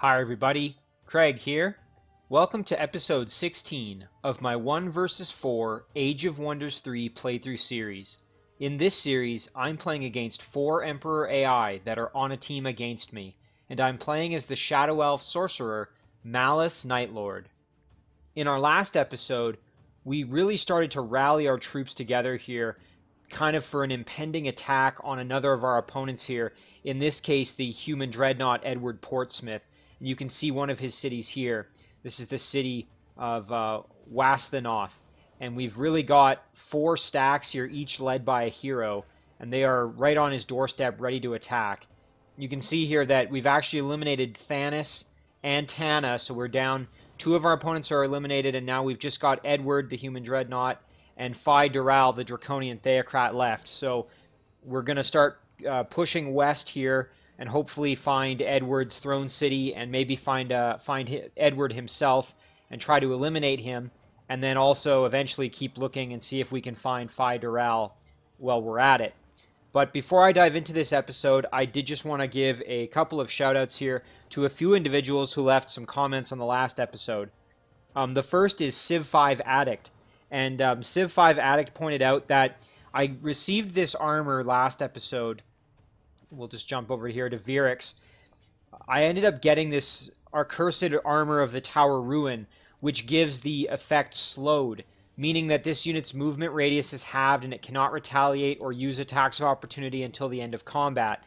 Hi everybody, Craig here. Welcome to episode 16 of my 1 vs 4 Age of Wonders 3 playthrough series. In this series, I'm playing against 4 Emperor AI that are on a team against me, and I'm playing as the Shadow Elf Sorcerer, Malus Nightlord. In our last episode, we really started to rally our troops together here, kind of for an impending attack on another of our opponents here, in this case the Human Dreadnought Edward Portsmith. You can see one of his cities here. This is the city of Wasthenoth. And we've really got 4 stacks here, each led by a hero. And they are right on his doorstep, ready to attack. You can see here that we've actually eliminated Thanos and Tana. So we're down. 2 of our opponents are eliminated. And now we've just got Edward, the Human Dreadnought, and Phi Dural, the Draconian Theocrat, left. So we're going to start pushing west here, and hopefully find Edward's throne city, and maybe find Edward himself and try to eliminate him, and then also eventually keep looking and see if we can find Phi Dural while we're at it. But before I dive into this episode, I did just want to give a couple of shout-outs here to a few individuals who left some comments on the last episode. The first is Civ5 Addict, and Civ5 Addict pointed out that I received this armor last episode. We'll just jump over here to Virix. I ended up getting this accursed armor of the Tower Ruin, which gives the effect slowed, meaning that this unit's movement radius is halved and it cannot retaliate or use attacks of opportunity until the end of combat.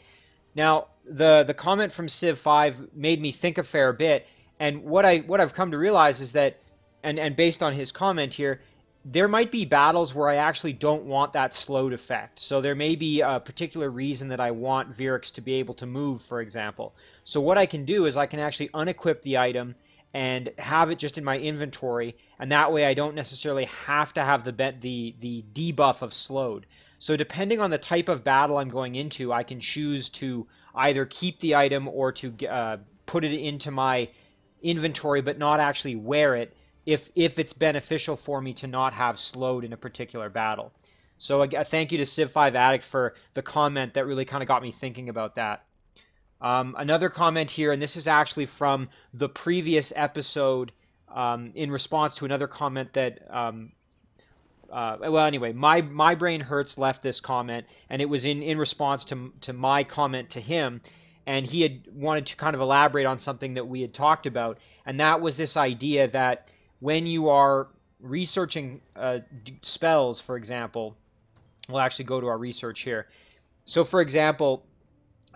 Now, the comment from Civ 5 made me think a fair bit, and what I've come to realize is that, and based on his comment here, there might be battles where I actually don't want that slowed effect. So there may be a particular reason that I want Virix to be able to move, for example. So what I can do is I can actually unequip the item and have it just in my inventory, and that way I don't necessarily have to have the debuff of slowed. So depending on the type of battle I'm going into, I can choose to either keep the item or to put it into my inventory but not actually wear it, if it's beneficial for me to not have slowed in a particular battle. So a thank you to Civ5 Addict for the comment that really kind of got me thinking about that. Another comment here, and this is actually from the previous episode in response to another comment that, well, anyway, my Brain Hurts left this comment, and it was in response to my comment to him, and he had wanted to kind of elaborate on something that we had talked about, and that was this idea that when you are researching spells, for example, we'll actually go to our research here. So, for example,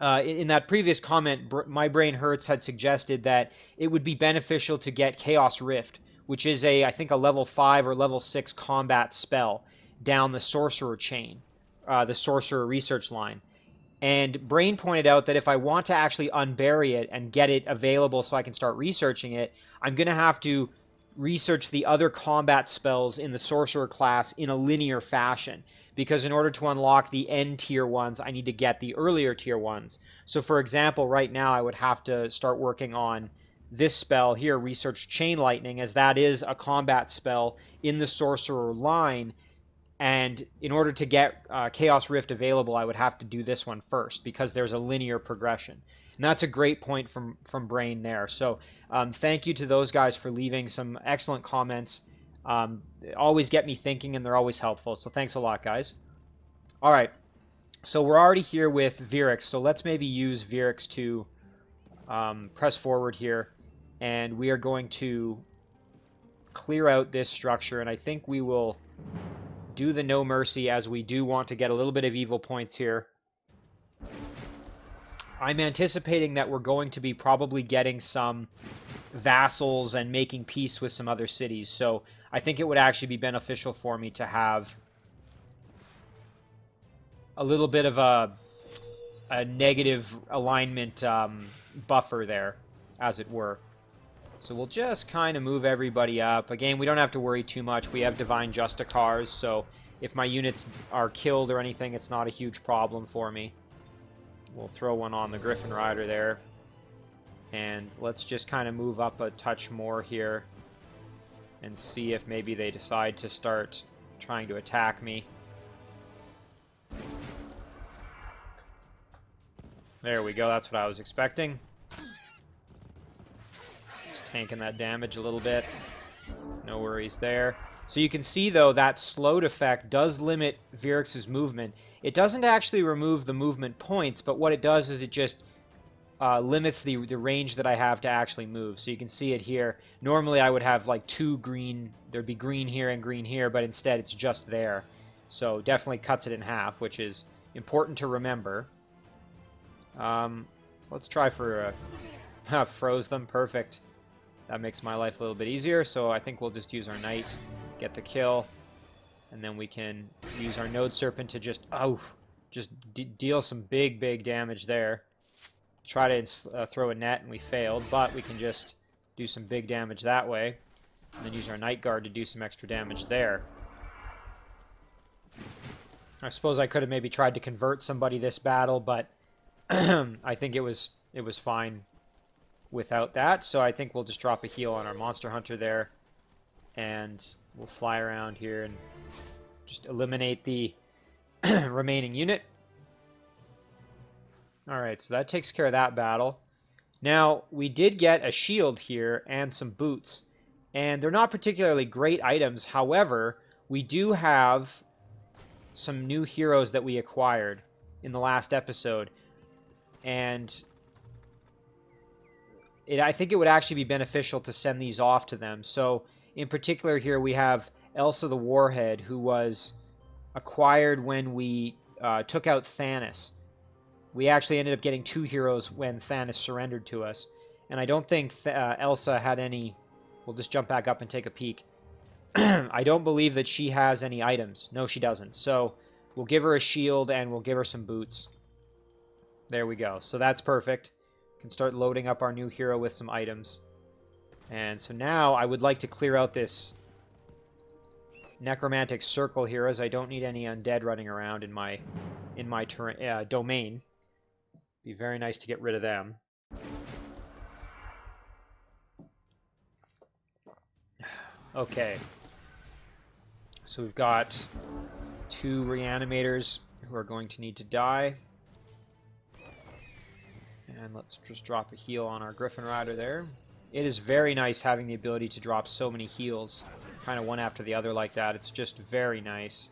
in that previous comment, My Brain Hurts had suggested that it would be beneficial to get Chaos Rift, which is I think a level 5 or level 6 combat spell down the Sorcerer chain, the Sorcerer research line. And Brain pointed out that if I want to actually unbury it and get it available so I can start researching it, I'm going to have to research the other combat spells in the Sorcerer class in a linear fashion, because in order to unlock the end tier ones, I need to get the earlier tier ones. So for example, right now I would have to start working on this spell here, Research Chain Lightning, as that is a combat spell in the Sorcerer line, and in order to get Chaos Rift available, I would have to do this one first, because there's a linear progression. And that's a great point from Brain there. So thank you to those guys for leaving some excellent comments. They always get me thinking, and they're always helpful. So thanks a lot, guys. All right. So we're already here with Virix. So let's maybe use Virix to press forward here. And we are going to clear out this structure. And I think we will do the No Mercy, as we do want to get a little bit of evil points here. I'm anticipating that we're going to be probably getting some vassals and making peace with some other cities. So I think it would actually be beneficial for me to have a little bit of a negative alignment buffer there, as it were. So we'll just kind of move everybody up. Again, we don't have to worry too much. We have Divine Justicars, so if my units are killed or anything, it's not a huge problem for me. We'll throw one on the Griffin Rider there. And let's just kind of move up a touch more here and see if maybe they decide to start trying to attack me. There we go, that's what I was expecting. tanking that damage a little bit. No worries there. So you can see, though, that slowed effect does limit Virix's movement. It doesn't actually remove the movement points, but what it does is it just limits the range that I have to actually move. So you can see it here. Normally I would have like 2 green, there'd be green here and green here, but instead it's just there. So definitely cuts it in half, which is important to remember. Let's try for froze them. Perfect. That makes my life a little bit easier, so I think we'll just use our Knight, get the kill, and then we can use our Node Serpent to just deal some big damage there. Try to throw a net, and we failed, but we can just do some big damage that way, and then use our Night Guard to do some extra damage there. I suppose I could have maybe tried to convert somebody this battle, but I think it was fine without that, so I think we'll just drop a heal on our Monster Hunter there, and we'll fly around here and just eliminate the remaining unit. Alright, so that takes care of that battle. Now, we did get a shield here and some boots, and they're not particularly great items. However, we do have some new heroes that we acquired in the last episode, and I think it would actually be beneficial to send these off to them. So, in particular here, we have Elsa the Warhead, who was acquired when we took out Thanos. We actually ended up getting 2 heroes when Thanos surrendered to us. And I don't think Elsa had any... We'll just jump back up and take a peek. I don't believe that she has any items. No, she doesn't. So, we'll give her a shield and we'll give her some boots. There we go. So that's perfect. Can start loading up our new hero with some items. And so now I would like to clear out this necromantic circle here, as I don't need any undead running around in my domain. Be very nice to get rid of them. Okay. So we've got 2 reanimators who are going to need to die. And let's just drop a heal on our Griffin Rider there. It is very nice having the ability to drop so many heals, kind of one after the other like that. It's just very nice.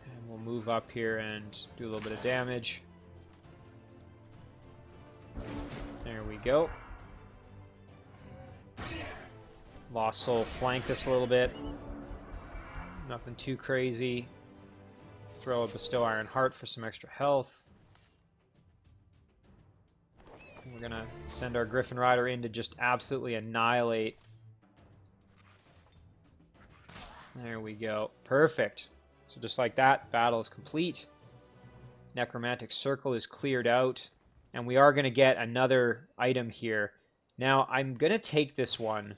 And we'll move up here and do a little bit of damage. There we go. Lost Soul flanked us a little bit. Nothing too crazy. Throw a Bestow Iron Heart for some extra health. We're going to send our Griffin Rider in to just absolutely annihilate. There we go. Perfect. So just like that, battle is complete. Necromantic Circle is cleared out. And we are going to get another item here. Now, I'm going to take this one.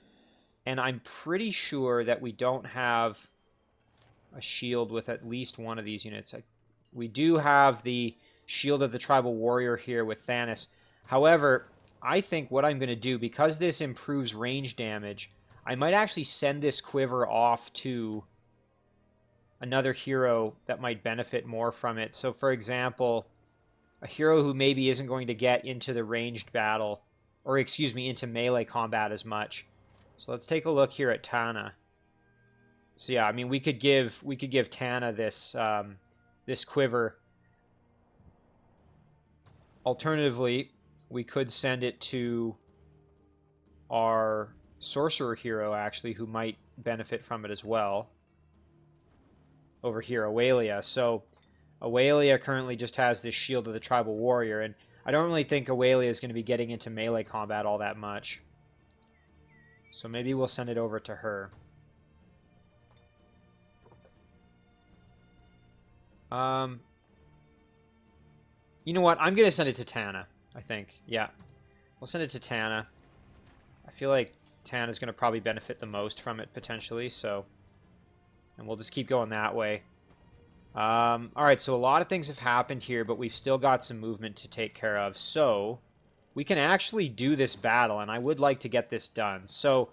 And I'm pretty sure that we don't have a shield with at least one of these units. We do have the Shield of the Tribal Warrior here with Thanos. However, I think what I'm going to do, because this improves range damage, I might actually send this quiver off to another hero that might benefit more from it. So, for example, a hero who maybe isn't going to get into the ranged battle, or excuse me, into melee combat as much. So let's take a look here at Tana. So yeah, I mean, we could give Tana this this quiver. Alternatively, we could send it to our sorcerer hero, actually, who might benefit from it as well. Over here, Aurelia. So Aurelia currently just has this Shield of the Tribal Warrior, and I don't really think Aurelia is going to be getting into melee combat all that much. So maybe we'll send it over to her. You know what? I'm going to send it to Tana, I think. Yeah. We'll send it to Tana. I feel like Tana's going to probably benefit the most from it, potentially, so... And we'll just keep going that way. Alright, so a lot of things have happened here, but we've still got some movement to take care of. So, we can actually do this battle, and I would like to get this done. So,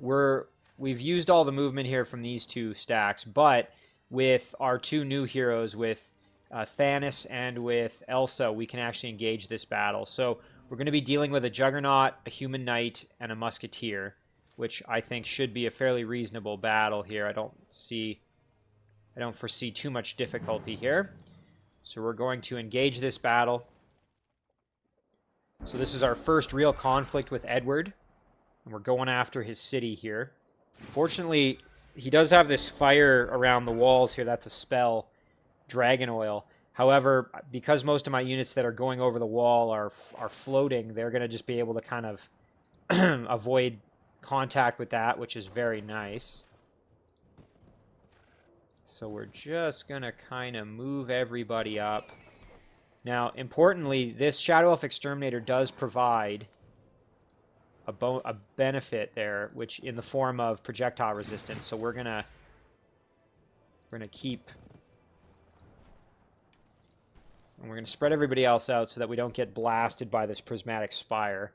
we've used all the movement here from these 2 stacks, but with our 2 new heroes, with Thanos and with Elsa, we can actually engage this battle. So We're going to be dealing with a Juggernaut, a Human Knight, and a Musketeer, which I think should be a fairly reasonable battle here. I don't foresee too much difficulty here. So we're going to engage this battle. So this is our first real conflict with Edward, and we're going after his city here. Fortunately, he does have this fire around the walls here. That's a spell, Dragon Oil. However, because most of my units that are going over the wall are floating, they're going to just be able to kind of avoid contact with that, which is very nice. So we're just going to kind of move everybody up. Now, importantly, this Shadow Elf Exterminator does provide a benefit there, which in the form of projectile resistance. So we're gonna keep, and we're gonna spread everybody else out so that we don't get blasted by this prismatic spire.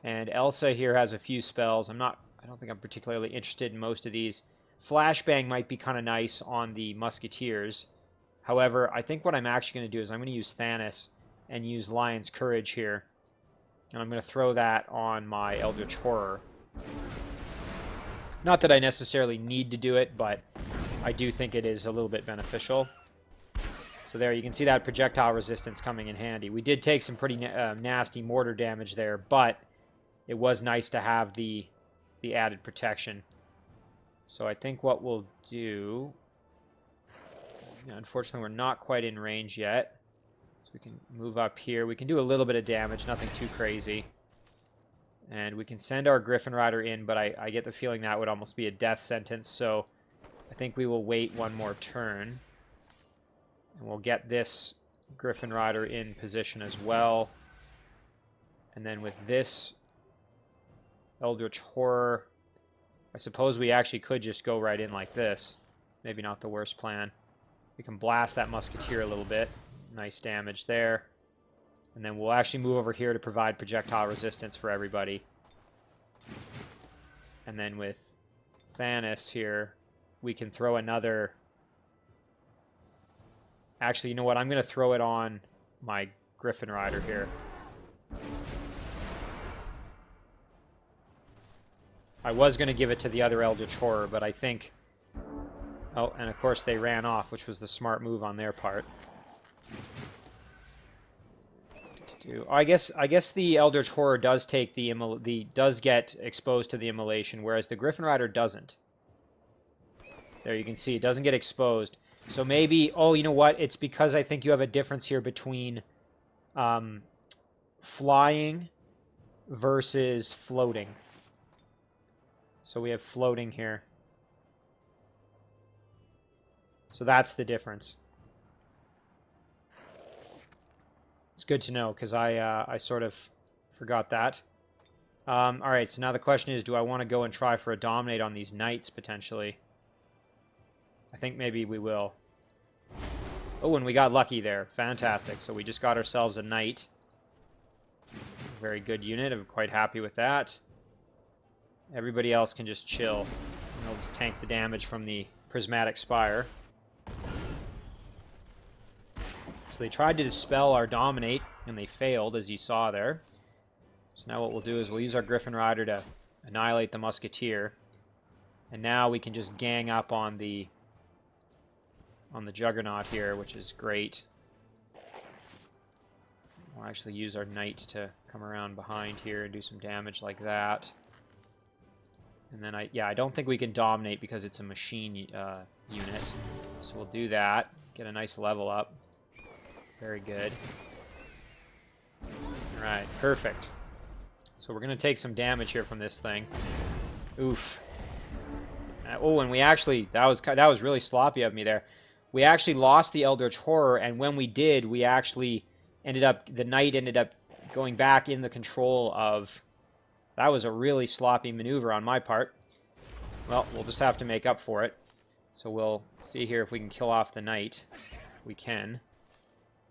And Elsa here has a few spells. I don't think I'm particularly interested in most of these. Flashbang might be kind of nice on the Musketeers. However, I think what I'm actually going to do is I'm going to use Thanos and use Lion's Courage here. And I'm going to throw that on my Eldritch Horror. Not that I necessarily need to do it, but I do think it is a little bit beneficial. So there, you can see that projectile resistance coming in handy. We did take some pretty nasty mortar damage there, but it was nice to have the added protection. So I think what we'll do... Unfortunately, we're not quite in range yet. So we can move up here. We can do a little bit of damage, nothing too crazy. And we can send our Griffin Rider in, but I get the feeling that would almost be a death sentence. So I think we will wait one more turn. And we'll get this Griffin Rider in position as well. And then with this Eldritch Horror, I suppose we actually could just go right in like this. Maybe not the worst plan. We can blast that Musketeer a little bit. Nice damage there. And then we'll actually move over here to provide projectile resistance for everybody. And then with Thanos here, we can throw another... Actually, you know what? I'm going to throw it on my Griffin Rider here. I was going to give it to the other Eldritch Horror, but I think... Oh, and of course they ran off, which was the smart move on their part. I guess the Eldritch Horror does take does get exposed to the immolation, whereas the Griffin Rider doesn't. There, you can see it doesn't get exposed. So maybe, oh, you know what? It's because I think you have a difference here between flying versus floating. So we have floating here. So that's the difference. It's good to know, because I sort of forgot that. Alright, so now the question is, do I want to go and try for a Dominate on these Knights, potentially? I think maybe we will. Oh, and we got lucky there. Fantastic. So we just got ourselves a Knight. Very good unit. I'm quite happy with that. Everybody else can just chill. And they'll just tank the damage from the Prismatic Spire. So they tried to dispel our Dominate, and they failed, as you saw there. So now what we'll do is we'll use our Griffin Rider to annihilate the Musketeer. And now we can just gang up on the Juggernaut here, which is great. We'll actually use our Knight to come around behind here and do some damage like that. And then I don't think we can Dominate because it's a machine unit. So we'll do that. Get a nice level up. Very good. Alright, perfect. So we're going to take some damage here from this thing. Oof. Oh, and we actually... That was really sloppy of me there. We actually lost the Eldritch Horror, and when we did, we actually ended up... The Knight ended up going back in the control of... That was a really sloppy maneuver on my part. Well, we'll just have to make up for it. So we'll see here if we can kill off the Knight. We can.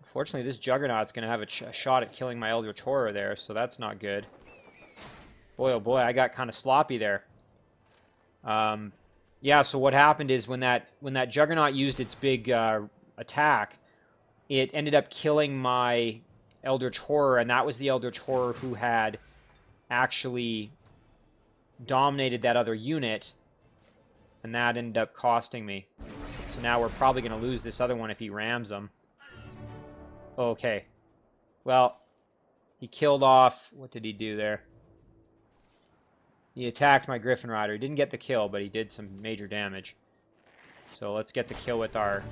Unfortunately, this Juggernaut's going to have a shot at killing my Eldritch Horror there, so that's not good. Boy, oh boy, I got kind of sloppy there. Yeah, so what happened is when that Juggernaut used its big attack, it ended up killing my Eldritch Horror, and that was the Eldritch Horror who had actually dominated that other unit, and that ended up costing me. So now we're probably going to lose this other one if he rams them. Okay. Well, he killed off... What did he do there? He attacked my Griffin Rider. He didn't get the kill, but he did some major damage. So let's get the kill with our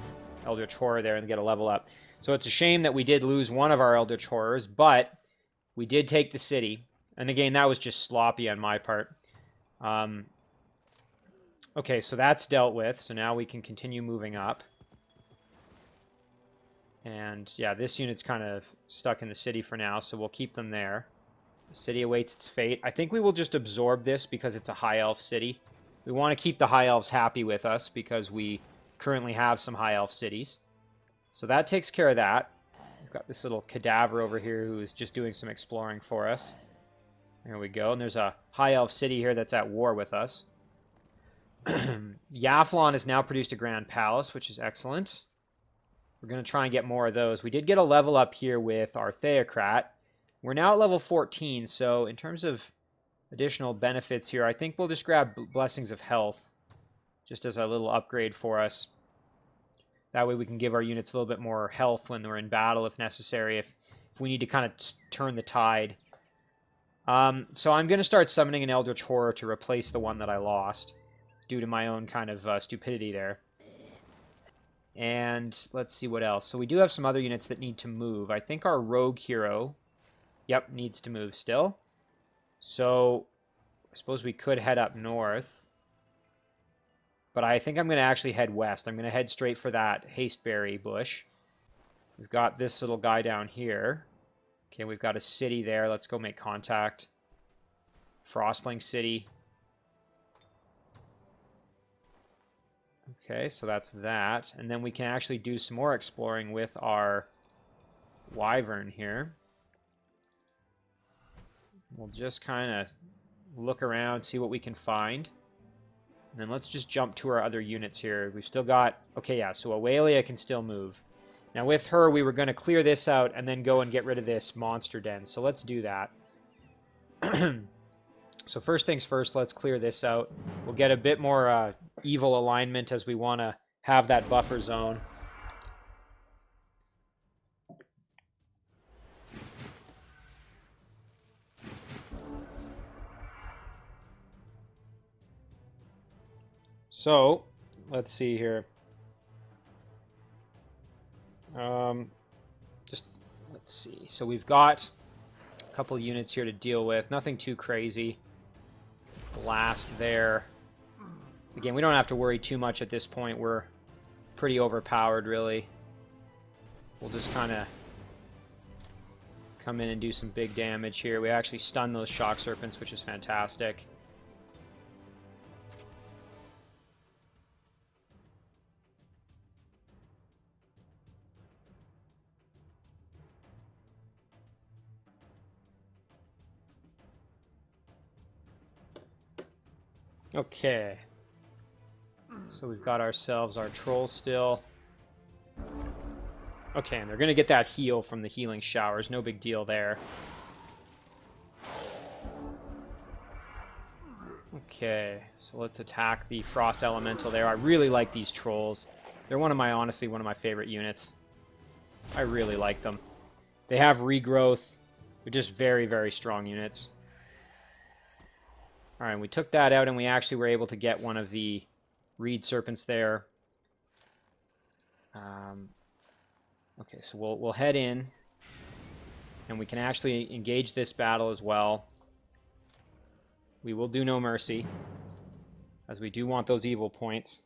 Eldritch Horror there and get a level up. So it's a shame that we did lose one of our Eldritch Horrors, but we did take the city. And again, that was just sloppy on my part. Okay, so that's dealt with. So now we can continue moving up. And yeah, this unit's kind of stuck in the city for now, so we'll keep them there. The city awaits its fate. I think we will just absorb this because it's a high elf city. We want to keep the high elves happy with us because we currently have some high elf cities. So that takes care of that. We've got this little cadaver over here who is just doing some exploring for us. There we go. And there's a high elf city here that's at war with us. Yathlon has now produced a grand palace, which is excellent. We're going to try and get more of those. We did get a level up here with our Theocrat. We're now at level 14, so in terms of additional benefits here, I think we'll just grab Blessings of Health, just as a little upgrade for us. That way we can give our units a little bit more health when we're in battle if necessary, if we need to kind of turn the tide. So I'm going to start summoning an Eldritch Horror to replace the one that I lost, due to my own kind of stupidity there. And let's see what else. So we do have some other units that need to move. I think our rogue hero, yep, needs to move still. So I suppose we could head up north. But I think I'm going to actually head west. I'm going to head straight for that hasteberry bush. We've got this little guy down here. Okay, we've got a city there. Let's go make contact. Frostling City. Okay, so that's that. And then we can actually do some more exploring with our wyvern here. We'll just kind of look around, see what we can find. And then let's just jump to our other units here. We've still got... Okay, yeah, so Aurelia can still move. Now with her, we were going to clear this out and then go and get rid of this monster den. So let's do that. So first things first, let's clear this out. We'll get a bit more evil alignment as we want to have that buffer zone. So, let's see here. Let's see. So we've got a couple units here to deal with. Nothing too crazy. Blast there. Again, we don't have to worry too much at this point. We're pretty overpowered, really. We'll just kind of come in and do some big damage here. We actually stun those shock serpents, which is fantastic. Okay, so we've got ourselves our troll still. Okay, and they're going to get that heal from the healing showers. No big deal there. Okay, so let's attack the frost elemental there. I really like these trolls. They're honestly one of my favorite units. I really like them. They have regrowth. They're just very, very strong units. Alright, we took that out and we actually were able to get one of the reed serpents there. Okay, so we'll head in and we can actually engage this battle as well. We will do no mercy, as we do want those evil points.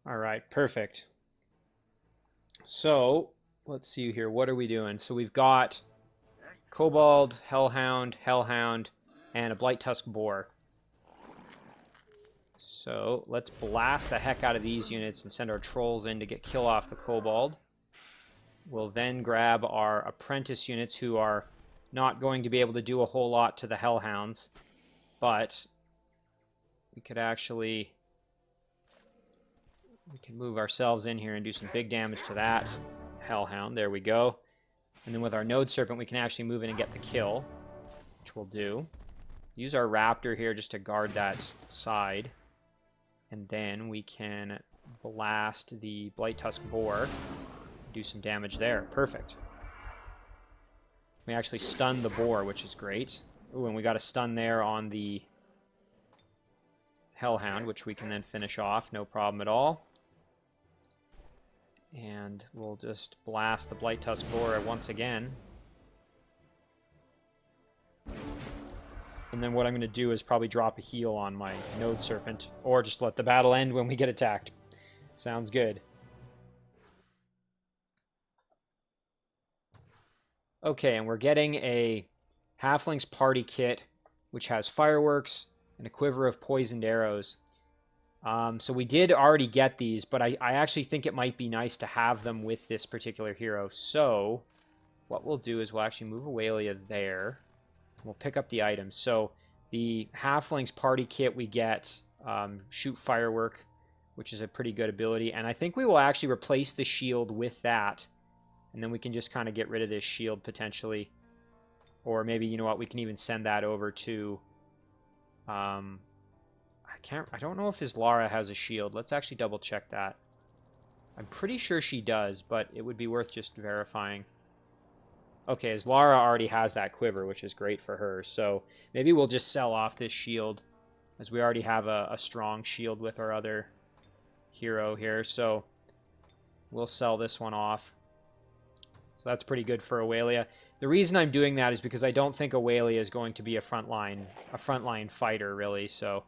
All right, perfect. So, let's see here. What are we doing? So we've got Kobold, Hellhound, Hellhound, and a Blight Tusk Boar. So let's blast the heck out of these units and send our trolls in to get kill off the Kobold. We'll then grab our apprentice units, who are not going to be able to do a whole lot to the Hellhounds, but we could actually... we can move ourselves in here and do some big damage to that Hellhound. There we go. And then with our Node Serpent, we can actually move in and get the kill, which we'll do. Use our Raptor here just to guard that side. And then we can blast the Blight Tusk Boar. Do some damage there. Perfect. We actually stunned the Boar, which is great. Ooh, and we got a stun there on the Hellhound, which we can then finish off. No problem at all. And we'll just blast the Blight Tusk Boar once again. And then what I'm going to do is probably drop a heal on my Node Serpent, or just let the battle end when we get attacked. Sounds good. Okay, and we're getting a Halfling's Party Kit, which has fireworks and a quiver of poisoned arrows. So we did already get these, but I actually think it might be nice to have them with this particular hero. So what we'll do is we'll actually move Aurelia there. We'll pick up the items. So the Halfling's Party Kit, we get Shoot Firework, which is a pretty good ability. And I think we will actually replace the shield with that. And then we can just kind of get rid of this shield potentially. Or maybe, you know what, we can even send that over to... I don't know if his Lara has a shield. Let's actually double check that. I'm pretty sure she does, but it would be worth just verifying. Okay, his Lara already has that quiver, which is great for her. So maybe we'll just sell off this shield, as we already have a strong shield with our other hero here. So we'll sell this one off. So that's pretty good for Aurelia. The reason I'm doing that is because I don't think Aurelia is going to be a frontline fighter, really. So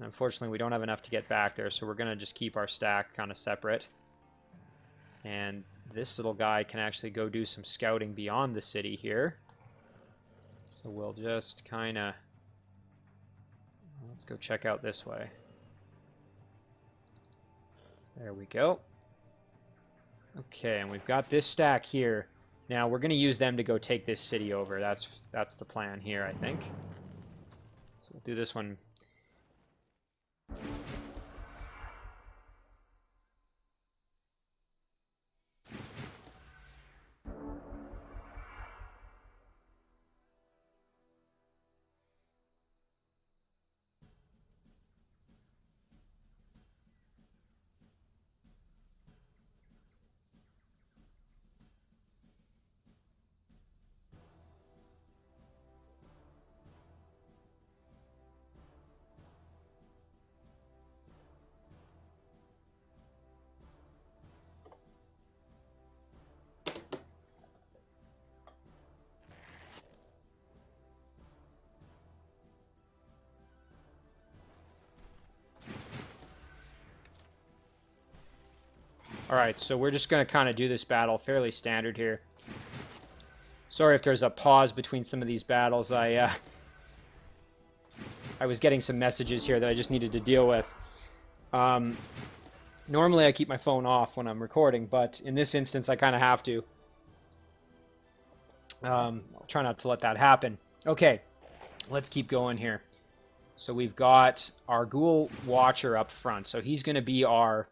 unfortunately, we don't have enough to get back there, so we're going to just keep our stack kind of separate. And this little guy can actually go do some scouting beyond the city here. So we'll just kind of... let's go check out this way. There we go. Okay, and we've got this stack here. Now, we're going to use them to go take this city over. That's the plan here, I think. So we'll do this one. Alright, so we're just going to kind of do this battle fairly standard here. Sorry if there's a pause between some of these battles. I was getting some messages here that I just needed to deal with. Normally I keep my phone off when I'm recording, but in this instance I kind of have to. I'll try not to let that happen. Okay, let's keep going here. So we've got our Ghoul Watcher up front. So he's going to be our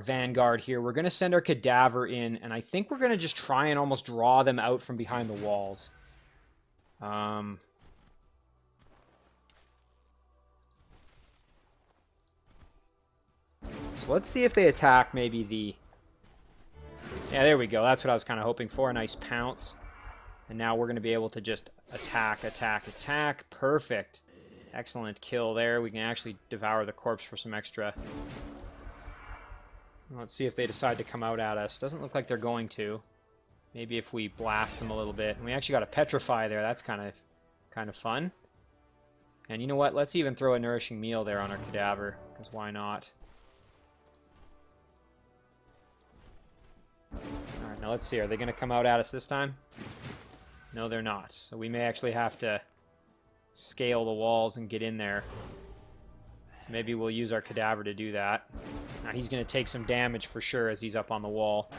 vanguard here. We're going to send our Cadaver in, and I think we're going to just try and almost draw them out from behind the walls. So let's see if they attack maybe the... yeah, there we go. That's what I was kind of hoping for. A nice pounce. And now we're going to be able to just attack, attack, attack. Perfect. Excellent kill there. We can actually devour the corpse for some extra... let's see if they decide to come out at us. Doesn't look like they're going to. Maybe if we blast them a little bit. And we actually got a Petrify there. That's kind of fun. And you know what? Let's even throw a Nourishing Meal there on our Cadaver, because why not? Alright, Now let's see, are they going to come out at us this time? No, they're not. So we may actually have to scale the walls and get in there. So maybe we'll use our cadaver to do that. Now he's going to take some damage for sure as he's up on the wall.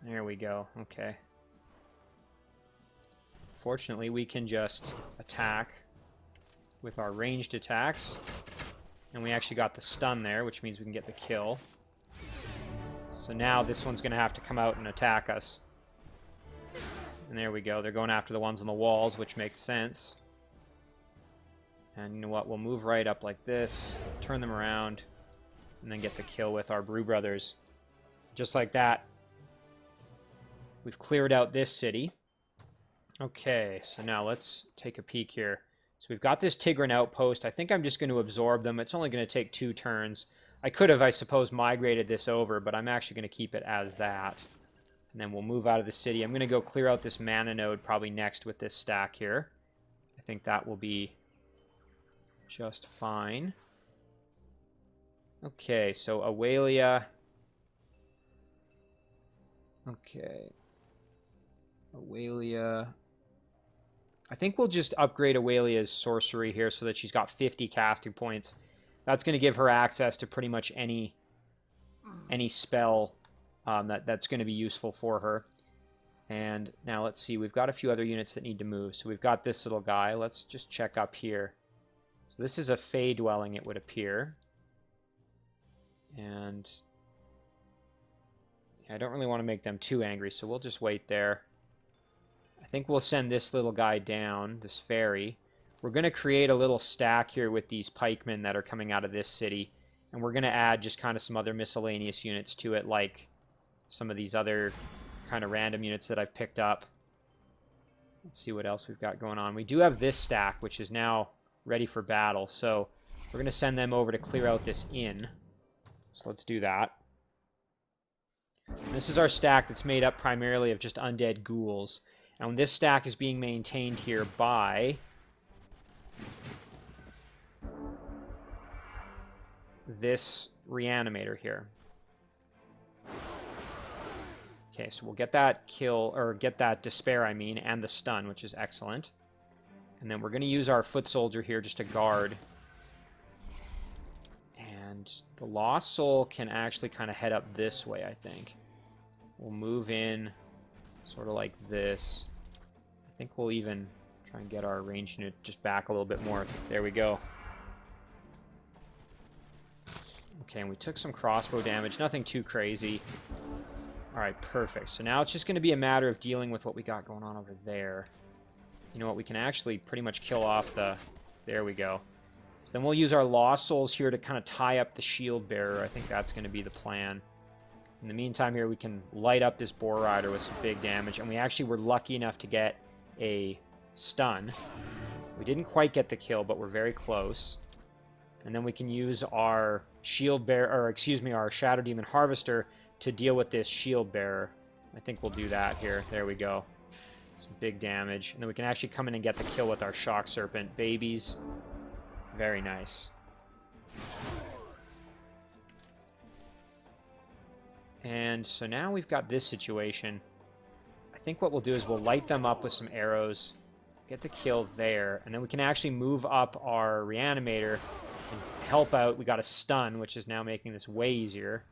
There we go. Okay. Fortunately, we can just attack with our ranged attacks. And we actually got the stun there, which means we can get the kill. So now this one's going to have to come out and attack us. And there we go. They're going after the ones on the walls, which makes sense. And you know what? We'll move right up like this, turn them around, and then get the kill with our Brew Brothers. Just like that. We've cleared out this city. Okay, so now let's take a peek here. So we've got this Tigran outpost. I think I'm just going to absorb them. It's only going to take 2 turns. I could have, I suppose, migrated this over, but I'm actually going to keep it as that. And then we'll move out of the city. I'm going to go clear out this mana node probably next with this stack here. I think that will be just fine. Okay, so Aurelia. Okay. Aurelia. I think we'll just upgrade Aurelia's sorcery here so that she's got 50 casting points. That's going to give her access to pretty much any spell that's going to be useful for her. And now let's see, we've got a few other units that need to move. So we've got this little guy. Let's just check up here. So this is a Fey dwelling, it would appear. And I don't really want to make them too angry, so we'll just wait there. I think we'll send this little guy down, this fairy. We're going to create a little stack here with these pikemen that are coming out of this city. And we're going to add just kind of some other miscellaneous units to it, like some of these other kind of random units that I've picked up. Let's see what else we've got going on. We do have this stack, which is now ready for battle. So we're going to send them over to clear out this inn. So let's do that. And this is our stack that's made up primarily of just undead ghouls. And this stack is being maintained here by this reanimator here. Okay, so we'll get that kill, or get that despair, I mean, and the stun, which is excellent. And then we're going to use our foot soldier here just to guard. And the Lost Soul can actually kind of head up this way, I think. We'll move in sort of like this. I think we'll even try and get our ranged unit just back a little bit more. There we go. Okay, and we took some crossbow damage. Nothing too crazy. Alright, perfect. So now it's just going to be a matter of dealing with what we got going on over there. You know what? We can actually pretty much kill off the... There we go. So then we'll use our Lost Souls here to kind of tie up the shield bearer. I think that's going to be the plan. In the meantime here, we can light up this Boar Rider with some big damage. And we actually were lucky enough to get a stun. We didn't quite get the kill, but we're very close. And then we can use our shield bearer, or excuse me, our Shadow Demon Harvester to deal with this shield bearer. I think we'll do that here. There we go. Some big damage. And then we can actually come in and get the kill with our Shock Serpent babies. Very nice. And so now we've got this situation. I think what we'll do is we'll light them up with some arrows, get the kill there, and then we can actually move up our reanimator and help out. We got a stun, which is now making this way easier.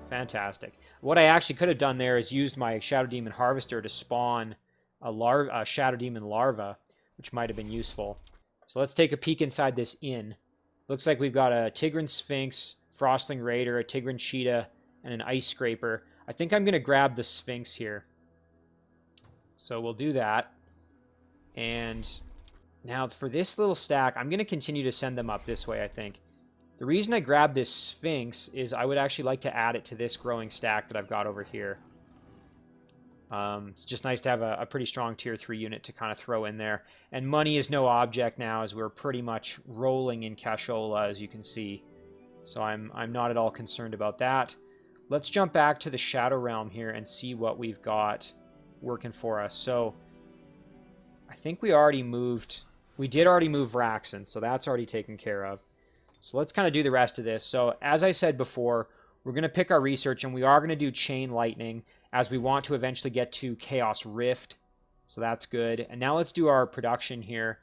Fantastic. What I actually could have done there is used my Shadow Demon Harvester to spawn a Shadow Demon larva, which might have been useful. So let's take a peek inside this inn. Looks like we've got a Tigran Sphinx, Frostling Raider, a Tigran Cheetah, and an Ice Scraper. I think I'm going to grab the Sphinx here. So we'll do that. And now for this little stack, I'm going to continue to send them up this way, I think. The reason I grabbed this Sphinx is I would actually like to add it to this growing stack that I've got over here. It's just nice to have a pretty strong tier 3 unit to kind of throw in there. And money is no object now, as we're pretty much rolling in cashola, as you can see. So I'm not at all concerned about that. Let's jump back to the Shadow Realm here and see what we've got working for us. So I think we already moved... We did already move Raxon, so that's already taken care of. So let's kind of do the rest of this. So as I said before, We're going to pick our research, and we are going to do Chain Lightning as we want to eventually get to Chaos Rift. So that's good. And now let's do our production here.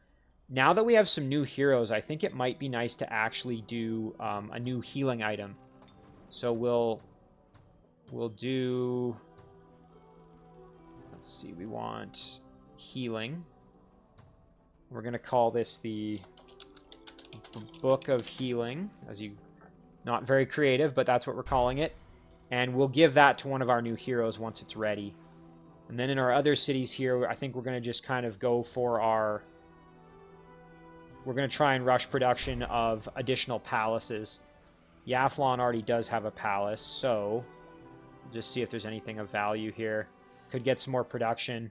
Now that we have some new heroes, I think it might be nice to actually do a new healing item. So we'll do... Let's see, we want healing. We're going to call this the Book of Healing, not very creative, but that's what we're calling it. And we'll give that to one of our new heroes once it's ready. And then in our other cities here, I think we're going to just kind of go for our... We're going to try and rush production of additional palaces. Yathlon already does have a palace, so just see if there's anything of value here. Could get some more production.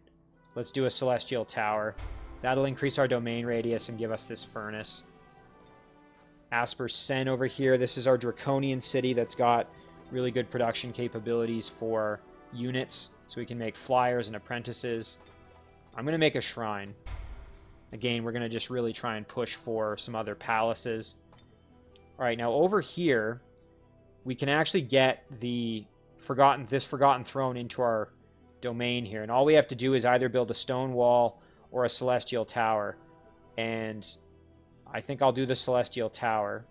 Let's do a Celestial Tower. That'll increase our domain radius and give us this furnace. Asper Sen over here. This is our Draconian city that's got really good production capabilities for units, so we can make flyers and apprentices. I'm going to make a shrine. Again, we're going to just really try and push for some other palaces. All right, now over here, we can actually get this Forgotten Throne into our domain here, and all we have to do is either build a stone wall or a Celestial Tower, and I think I'll do the Celestial Tower.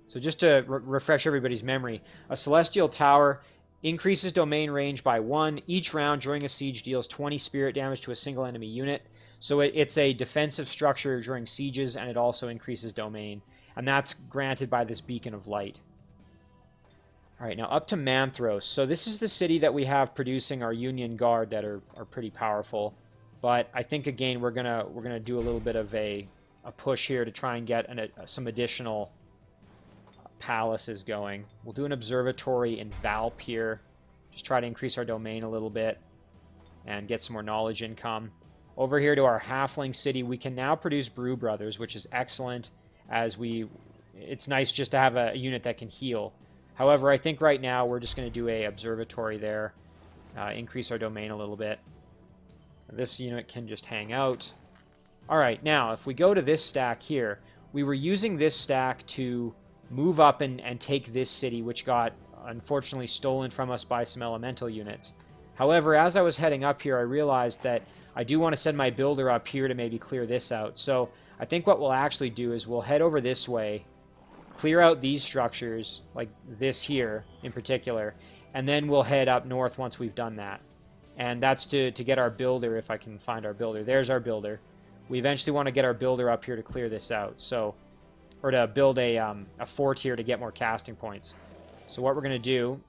So just to refresh everybody's memory, a Celestial Tower increases domain range by 1. Each round during a siege deals 20 spirit damage to a single enemy unit. So it's a defensive structure during sieges, and it also increases domain. And that's granted by this Beacon of Light. All right, now up to Manthros. So this is the city that we have producing our Union Guard that are pretty powerful. But I think, again, we're gonna do a little bit of a push here to try and get some additional palaces going. We'll do an observatory in Valp here. Just try to increase our domain a little bit and get some more knowledge income. Over here to our Halfling city, we can now produce Brew Brothers, which is excellent, as it's nice just to have a unit that can heal. However, I think right now we're just going to do a observatory there, increase our domain a little bit. This unit can just hang out. All right, now if we go to this stack here, we were using this stack to move up and take this city, which got unfortunately stolen from us by some elemental units. However, as I was heading up here, I realized that I do want to send my builder up here to maybe clear this out. So I think what we'll actually do is we'll head over this way, clear out these structures, like this here in particular, and then we'll head up north once we've done that. And that's to get our builder, if I can find our builder. There's our builder. We eventually want to get our builder up here to clear this out. So, or to build a fort here to get more casting points. So what we're going to do,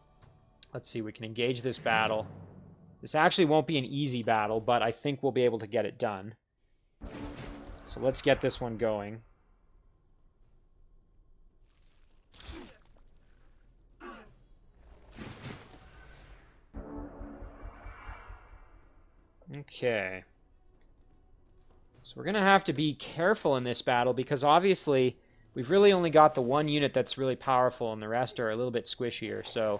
let's see, we can engage this battle. This actually won't be an easy battle, but I think we'll be able to get it done. So let's get this one going. Okay. So we're going to have to be careful in this battle because obviously we've really only got the one unit that's really powerful and the rest are a little bit squishier. So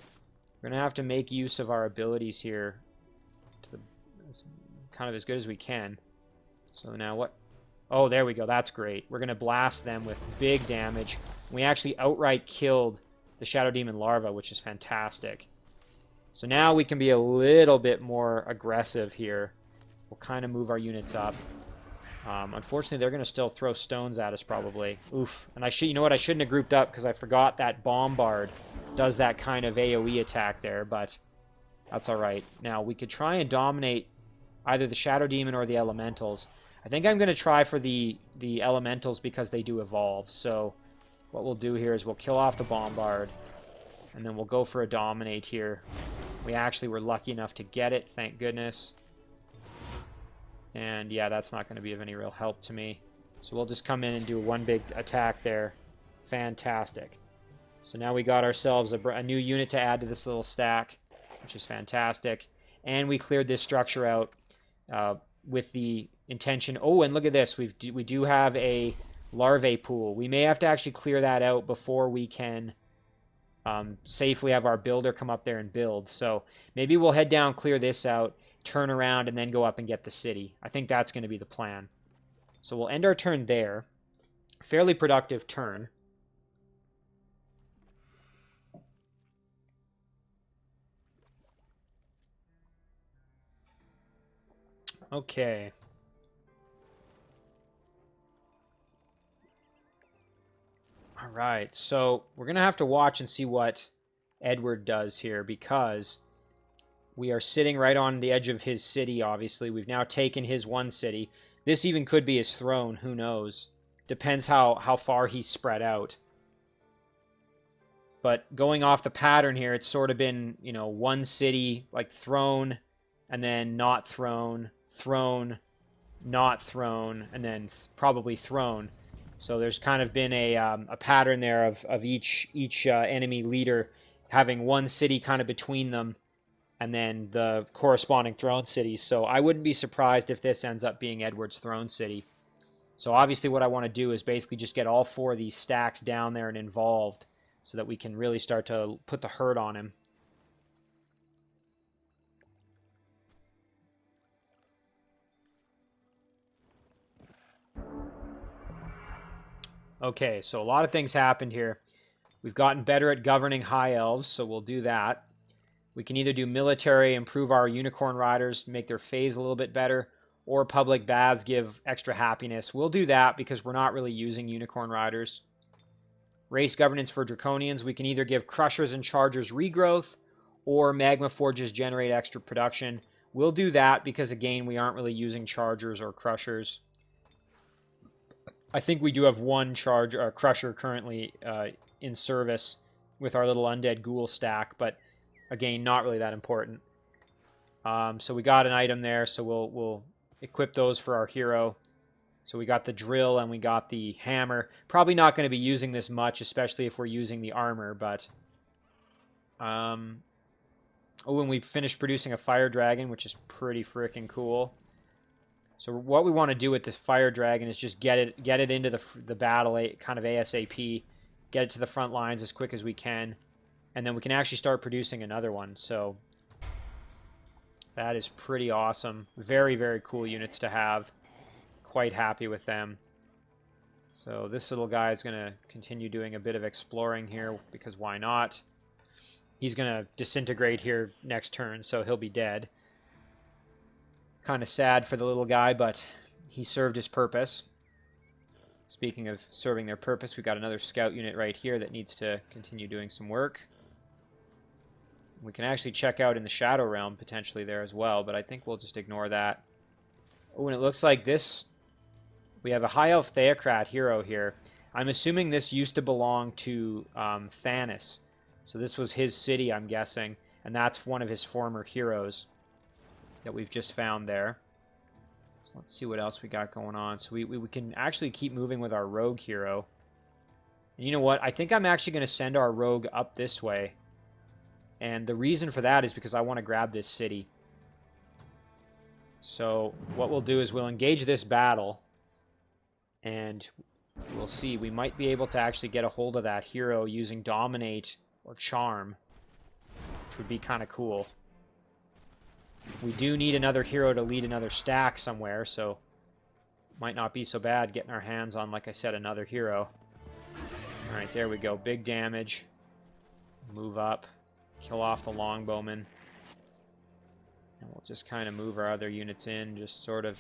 we're going to have to make use of our abilities here to kind of as good as we can. So now what? Oh, there we go. That's great. We're going to blast them with big damage. We actually outright killed the Shadow Demon larva, which is fantastic. So now we can be a little bit more aggressive here. We'll kind of move our units up. Unfortunately, they're going to still throw stones at us probably. Oof. And you know what? I shouldn't have grouped up because I forgot that Bombard does that kind of AoE attack there, but that's all right. Now, we could try and dominate either the Shadow Demon or the Elementals. I think I'm going to try for the Elementals because they do evolve. So what we'll do here is we'll kill off the Bombard, and then we'll go for a Dominate here. We actually were lucky enough to get it, thank goodness. And yeah, that's not going to be of any real help to me. So we'll just come in and do one big attack there. Fantastic. So now we got ourselves a new unit to add to this little stack, which is fantastic. And we cleared this structure out with the intention... Oh, and look at this. We do have a larvae pool. We may have to actually clear that out before we can safely have our builder come up there and build. So maybe we'll head down, clear this out, turn around, and then go up and get the city. I think that's going to be the plan. So we'll end our turn there. Fairly productive turn. Okay. Alright, so we're going to have to watch and see what Edward does here, because we are sitting right on the edge of his city, obviously. We've now taken his one city. This even could be his throne, who knows. Depends how far he's spread out. But going off the pattern here, it's sort of been, you know, one city, like throne, and then not throne, throne, not throne, and then probably throne. So there's kind of been a pattern there of each enemy leader having one city kind of between them, and then the corresponding throne cities. So I wouldn't be surprised if this ends up being Edward's throne city. So obviously what I want to do is basically just get all 4 of these stacks down there and involved, so that we can really start to put the hurt on him. Okay, so a lot of things happened here. We've gotten better at governing high elves, so we'll do that. We can either do military, improve our unicorn riders, make their phase a little bit better, or public baths give extra happiness. We'll do that because we're not really using unicorn riders. Race governance for draconians, we can either give crushers and chargers regrowth, or magma forges generate extra production. We'll do that because, again, we aren't really using chargers or crushers. I think we do have one crusher currently in service with our little undead ghoul stack, but again, not really that important. So we got an item there, so we'll equip those for our hero. So we got the drill and we got the hammer. Probably not going to be using this much, especially if we're using the armor, but... oh, and we've finished producing a fire dragon, which is pretty freaking cool. So what we want to do with the fire dragon is just get it into the battle kind of ASAP. Get it to the front lines as quick as we can. And then we can actually start producing another one. So that is pretty awesome. Very, very cool units to have. Quite happy with them. So this little guy is going to continue doing a bit of exploring here, because why not? He's going to disintegrate here next turn, so he'll be dead. Kind of sad for the little guy, but he served his purpose. Speaking of serving their purpose, we've got another scout unit right here that needs to continue doing some work. We can actually check out in the Shadow Realm potentially there as well, but I think we'll just ignore that. Oh, and it looks like this... We have a High Elf Theocrat hero here. I'm assuming this used to belong to Thanos. So this was his city, I'm guessing. And that's one of his former heroes that we've just found there. So let's see what else we got going on. So we can actually keep moving with our rogue hero. And you know what? I think I'm actually going to send our rogue up this way. And the reason for that is because I want to grab this city. So what we'll do is we'll engage this battle. And we'll see. We might be able to actually get a hold of that hero using Dominate or Charm, which would be kind of cool. We do need another hero to lead another stack somewhere, so might not be so bad getting our hands on, like I said, another hero. Alright, there we go. Big damage. Move up. Kill off the longbowman. And we'll just kind of move our other units in, just sort of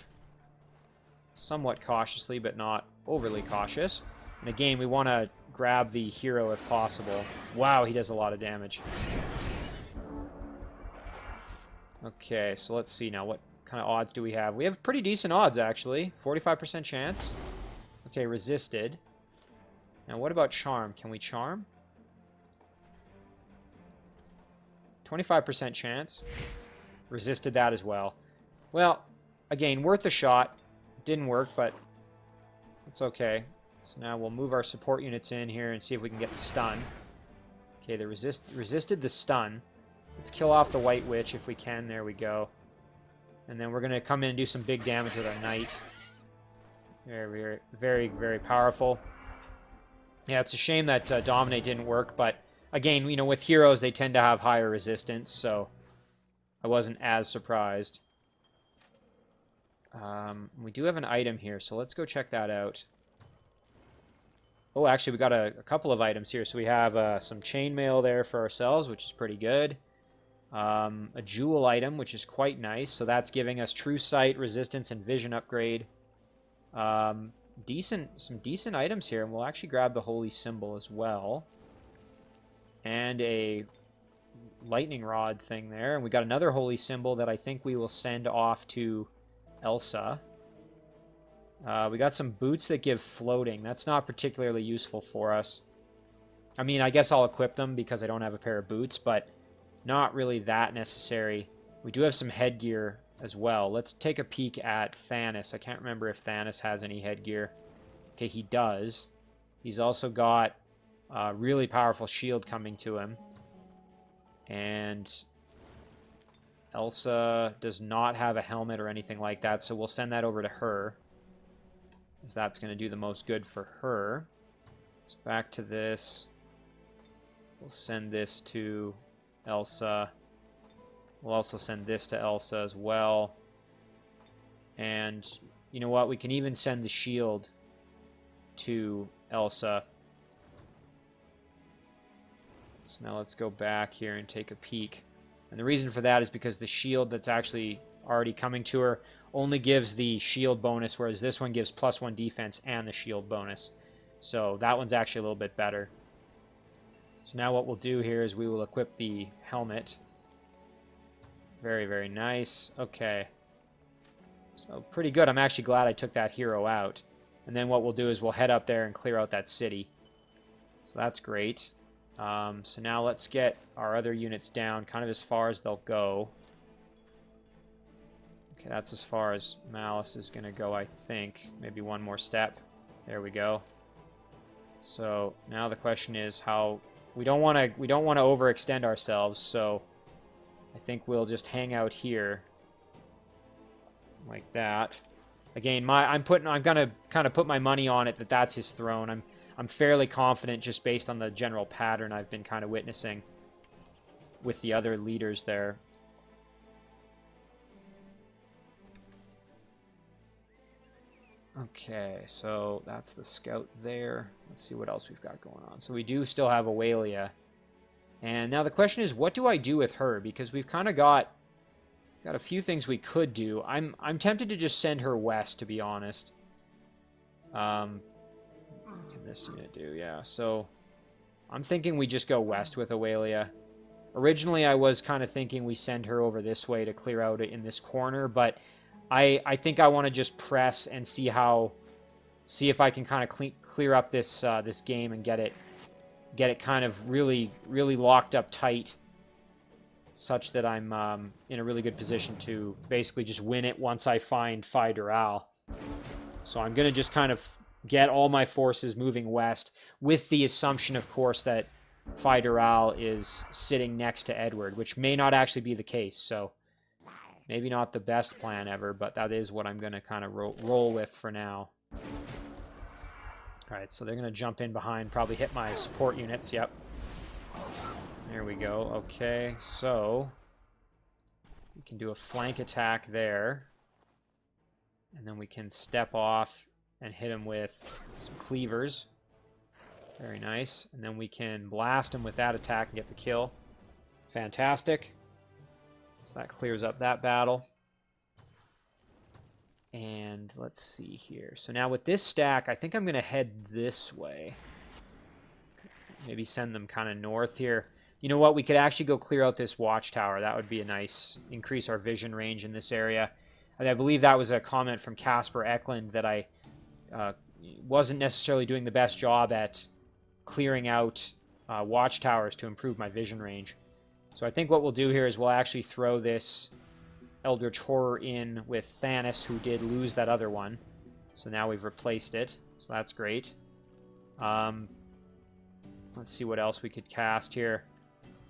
somewhat cautiously, but not overly cautious. And again, we want to grab the hero if possible. Wow, he does a lot of damage. Okay, so let's see now. What kind of odds do we have? We have pretty decent odds, actually. 45% chance. Okay, resisted. Now, what about charm? Can we charm? 25% chance. Resisted that as well. Well, again, worth a shot. Didn't work, but it's okay. So now we'll move our support units in here and see if we can get the stun. Okay, they resisted the stun. Let's kill off the White Witch if we can. There we go. And then we're going to come in and do some big damage with our Knight. Very, very, very, very powerful. Yeah, it's a shame that Dominate didn't work, but again, you know, with heroes, they tend to have higher resistance, so I wasn't as surprised. We do have an item here, so let's go check that out. Oh, actually, we got a couple of items here. So we have some chainmail there for ourselves, which is pretty good. A jewel item, which is quite nice. So that's giving us true sight, resistance, and vision upgrade. Some decent items here, and we'll actually grab the holy symbol as well. And a lightning rod thing there. And we got another holy symbol that I think we will send off to Elsa. We got some boots that give floating. That's not particularly useful for us. I mean, I guess I'll equip them because I don't have a pair of boots, but not really that necessary. We do have some headgear as well. Let's take a peek at Thanos. I can't remember if Thanos has any headgear. Okay, he does. He's also got a really powerful shield coming to him. And Elsa does not have a helmet or anything like that, so we'll send that over to her, as that's going to do the most good for her. So back to this. We'll send this to Elsa. We'll also send this to Elsa as well. And you know what? We can even send the shield to Elsa. So now let's go back here and take a peek. And the reason for that is because the shield that's actually already coming to her only gives the shield bonus, whereas this one gives +1 defense and the shield bonus. So that one's actually a little bit better. So now what we'll do here is we will equip the helmet. Very, very nice. Okay. So pretty good. I'm actually glad I took that hero out. And then what we'll do is we'll head up there and clear out that city. So that's great. So now let's get our other units down kind of as far as they'll go. Okay, that's as far as Malus is going to go, I think. Maybe one more step. There we go. So now the question is how we don't want to overextend ourselves, so I think we'll just hang out here like that. Again, I'm gonna kind of put my money on it that that's his throne. I'm fairly confident just based on the general pattern I've been kind of witnessing with the other leaders there. Okay, so that's the scout there. Let's see what else we've got going on. So we do still have Aurelia. And now the question is, what do I do with her? Because we've kind of got a few things we could do. I'm tempted to just send her west, to be honest. What can this unit do? Yeah, so I'm thinking we just go west with Aurelia. Originally, I was kind of thinking we send her over this way to clear out in this corner, but I think I want to just press and see if I can kind of clear up this this game and get it kind of really locked up tight, such that I'm in a really good position to basically just win it once I find Fideral. So I'm gonna just kind of get all my forces moving west, with the assumption, of course, that Fideral is sitting next to Edward, which may not actually be the case. So maybe not the best plan ever, but that is what I'm going to kind of roll with for now. Alright, so they're going to jump in behind, probably hit my support units, yep. There we go, okay, so we can do a flank attack there. And then we can step off and hit him with some cleavers. Very nice. And then we can blast him with that attack and get the kill. Fantastic. So that clears up that battle. And let's see here. So now with this stack, I think I'm going to head this way. Maybe send them kind of north here. You know what? We could actually go clear out this watchtower. That would be a nice increase our vision range in this area. And I believe that was a comment from Casper Eklund that I wasn't necessarily doing the best job at clearing out watchtowers to improve my vision range. So I think what we'll do here is we'll actually throw this Eldritch Horror in with Thanos, who did lose that other one. So now we've replaced it. So that's great. Let's see what else we could cast here.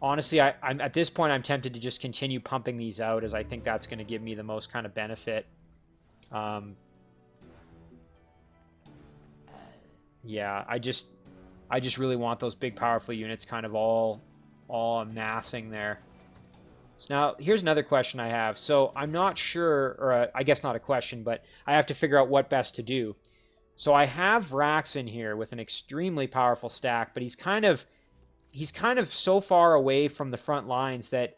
Honestly, I'm at this point, I'm tempted to just continue pumping these out, as I think that's going to give me the most kind of benefit. Yeah, I just really want those big, powerful units kind of all amassing there. So now, here's another question I have. So I'm not sure, or I guess not a question, but I have to figure out what best to do. So I have Rax in here with an extremely powerful stack, but he's kind of so far away from the front lines that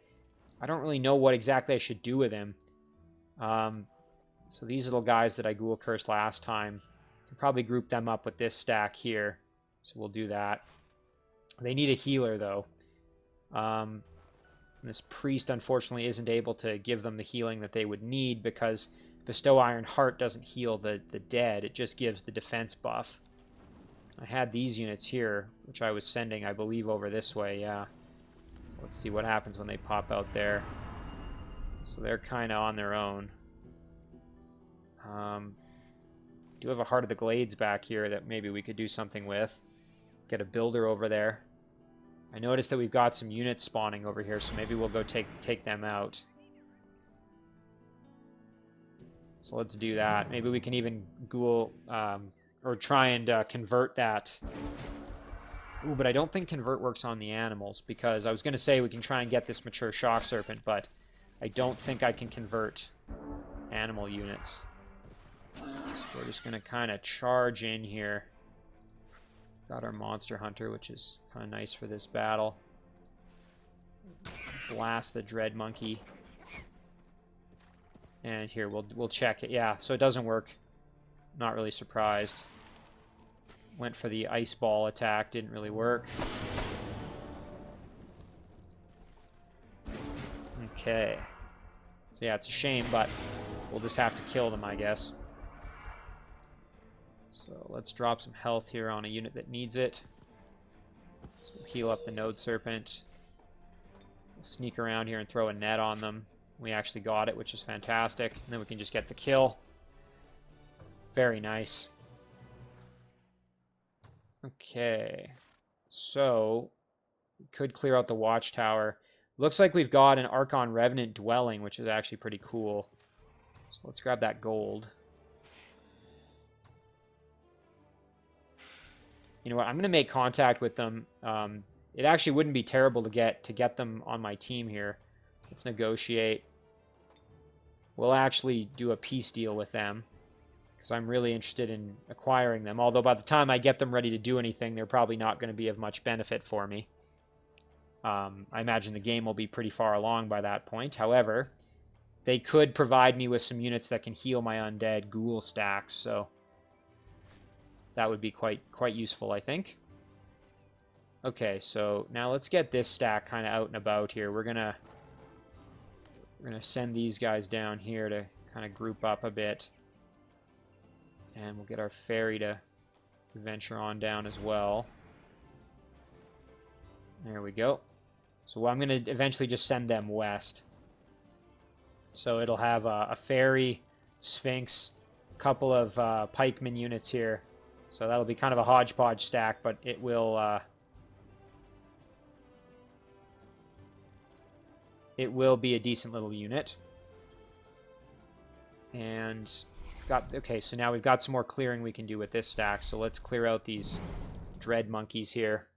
I don't really know what exactly I should do with him. So these little guys that I ghoul cursed last time, I can probably group them up with this stack here. So we'll do that. They need a healer, though. This priest, unfortunately, isn't able to give them the healing that they would need because Bestow Iron Heart doesn't heal the dead. It just gives the defense buff. I had these units here, which I was sending, I believe, over this way, yeah. So let's see what happens when they pop out there. So they're kind of on their own. Do have a Heart of the Glades back here that maybe we could do something with. Get a builder over there. I noticed that we've got some units spawning over here, so maybe we'll go take them out. So let's do that. Maybe we can even ghoul, or try and convert that. Ooh, but I don't think convert works on the animals, because I was going to say we can try and get this mature shock serpent, but I don't think I can convert animal units. So we're just going to kind of charge in here. Got our monster hunter, which is kind of nice for this battle. Blast the dread monkey. And here, we'll check it. Yeah, so it doesn't work. Not really surprised. Went for the ice ball attack, didn't really work. Okay. So yeah, it's a shame, but we'll just have to kill them, I guess. So let's drop some health here on a unit that needs it. So heal up the Node Serpent. We'll sneak around here and throw a net on them. We actually got it, which is fantastic. And then we can just get the kill. Very nice. Okay. So, we could clear out the watchtower. Looks like we've got an Archon Revenant dwelling, which is actually pretty cool. So let's grab that gold. You know what? I'm going to make contact with them. It actually wouldn't be terrible to get them on my team here. Let's negotiate. We'll actually do a peace deal with them, because I'm really interested in acquiring them. Although by the time I get them ready to do anything, they're probably not going to be of much benefit for me. I imagine the game will be pretty far along by that point. However, they could provide me with some units that can heal my undead ghoul stacks, so that would be quite useful, I think. Okay, so now let's get this stack kind of out and about here. We're gonna send these guys down here to kind of group up a bit. And we'll get our ferry to venture on down as well. There we go. So I'm going to eventually just send them west. So it'll have a ferry, Sphinx, a couple of pikeman units here. So that'll be kind of a hodgepodge stack, but it will be a decent little unit. And okay, so now we've got some more clearing we can do with this stack. So let's clear out these dread monkeys here.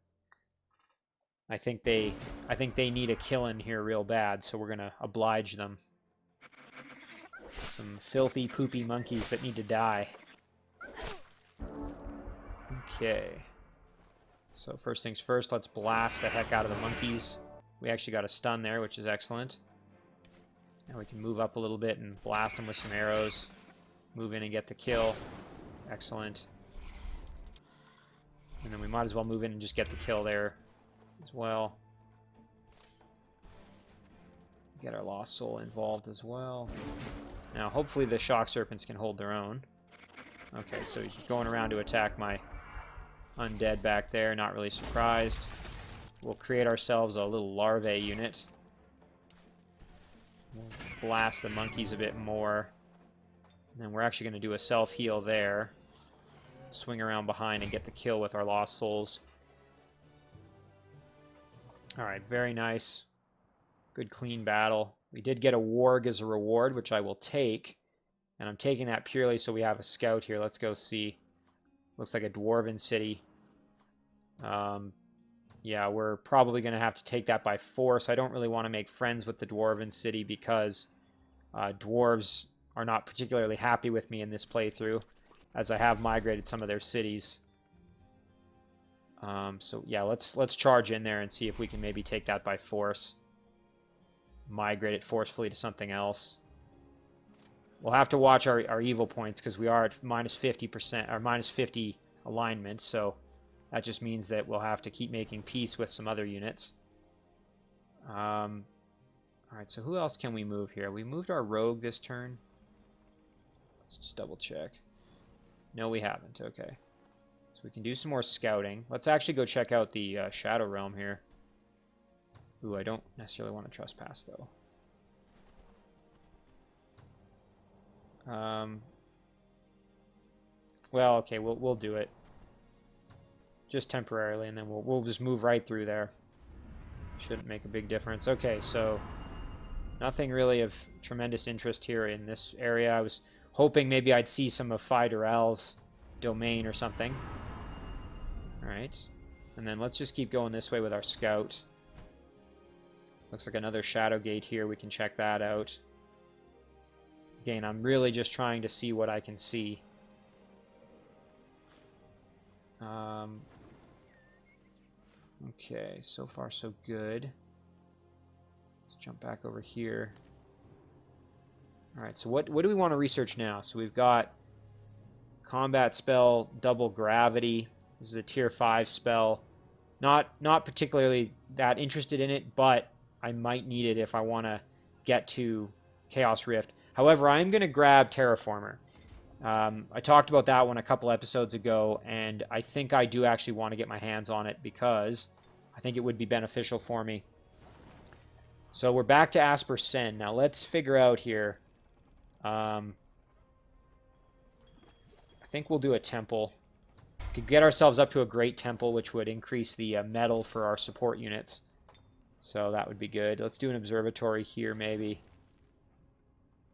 I think they need a killing here real bad, so we're gonna oblige them. Some filthy, poopy monkeys that need to die. Okay. So first things first, let's blast the heck out of the monkeys. We actually got a stun there, which is excellent. Now we can move up a little bit and blast them with some arrows. Move in and get the kill. Excellent. And then we might as well move in and just get the kill there as well. Get our Lost Soul involved as well. Now, hopefully the Shock Serpents can hold their own. Okay, so he's going around to attack my undead back there. Not really surprised. We'll create ourselves a little larvae unit. We'll blast the monkeys a bit more. And then we're actually going to do a self-heal there. Swing around behind and get the kill with our Lost Souls. Alright, very nice. Good clean battle. We did get a warg as a reward, which I will take. And I'm taking that purely so we have a scout here. Let's go see. Looks like a dwarven city. Yeah, we're probably going to have to take that by force. I don't really want to make friends with the dwarven city because dwarves are not particularly happy with me in this playthrough, as I have migrated some of their cities. So yeah, let's charge in there and see if we can maybe take that by force. migrate it forcefully to something else. We'll have to watch our evil points because we are at minus 50% or minus 50 alignment, so that just means that we'll have to keep making peace with some other units. Alright, so who else can we move here? We moved our rogue this turn. Let's just double check. No, we haven't. Okay. So we can do some more scouting. Let's actually go check out the Shadow Realm here. Ooh, I don't necessarily want to trespass, though. Well, okay, we'll do it. Just temporarily, and then we'll just move right through there. Shouldn't make a big difference. Okay, so nothing really of tremendous interest here in this area. I was hoping maybe I'd see some of Fideral's domain or something. Alright. And then let's just keep going this way with our scout. Looks like another Shadow Gate here. We can check that out. Again, I'm really just trying to see what I can see. Okay, so far so good. Let's jump back over here. Alright, so what do we want to research now? So we've got combat spell, double gravity. This is a tier 5 spell. Not particularly that interested in it, but I might need it if I want to get to Chaos Rift. However, I'm going to grab Terraformer. I talked about that one a couple episodes ago, and I think I do actually want to get my hands on it because I think it would be beneficial for me. So we're back to Asper Sen. Now let's figure out here. I think we'll do a temple. We could get ourselves up to a great temple, which would increase the metal for our support units. So that would be good. Let's do an observatory here, maybe.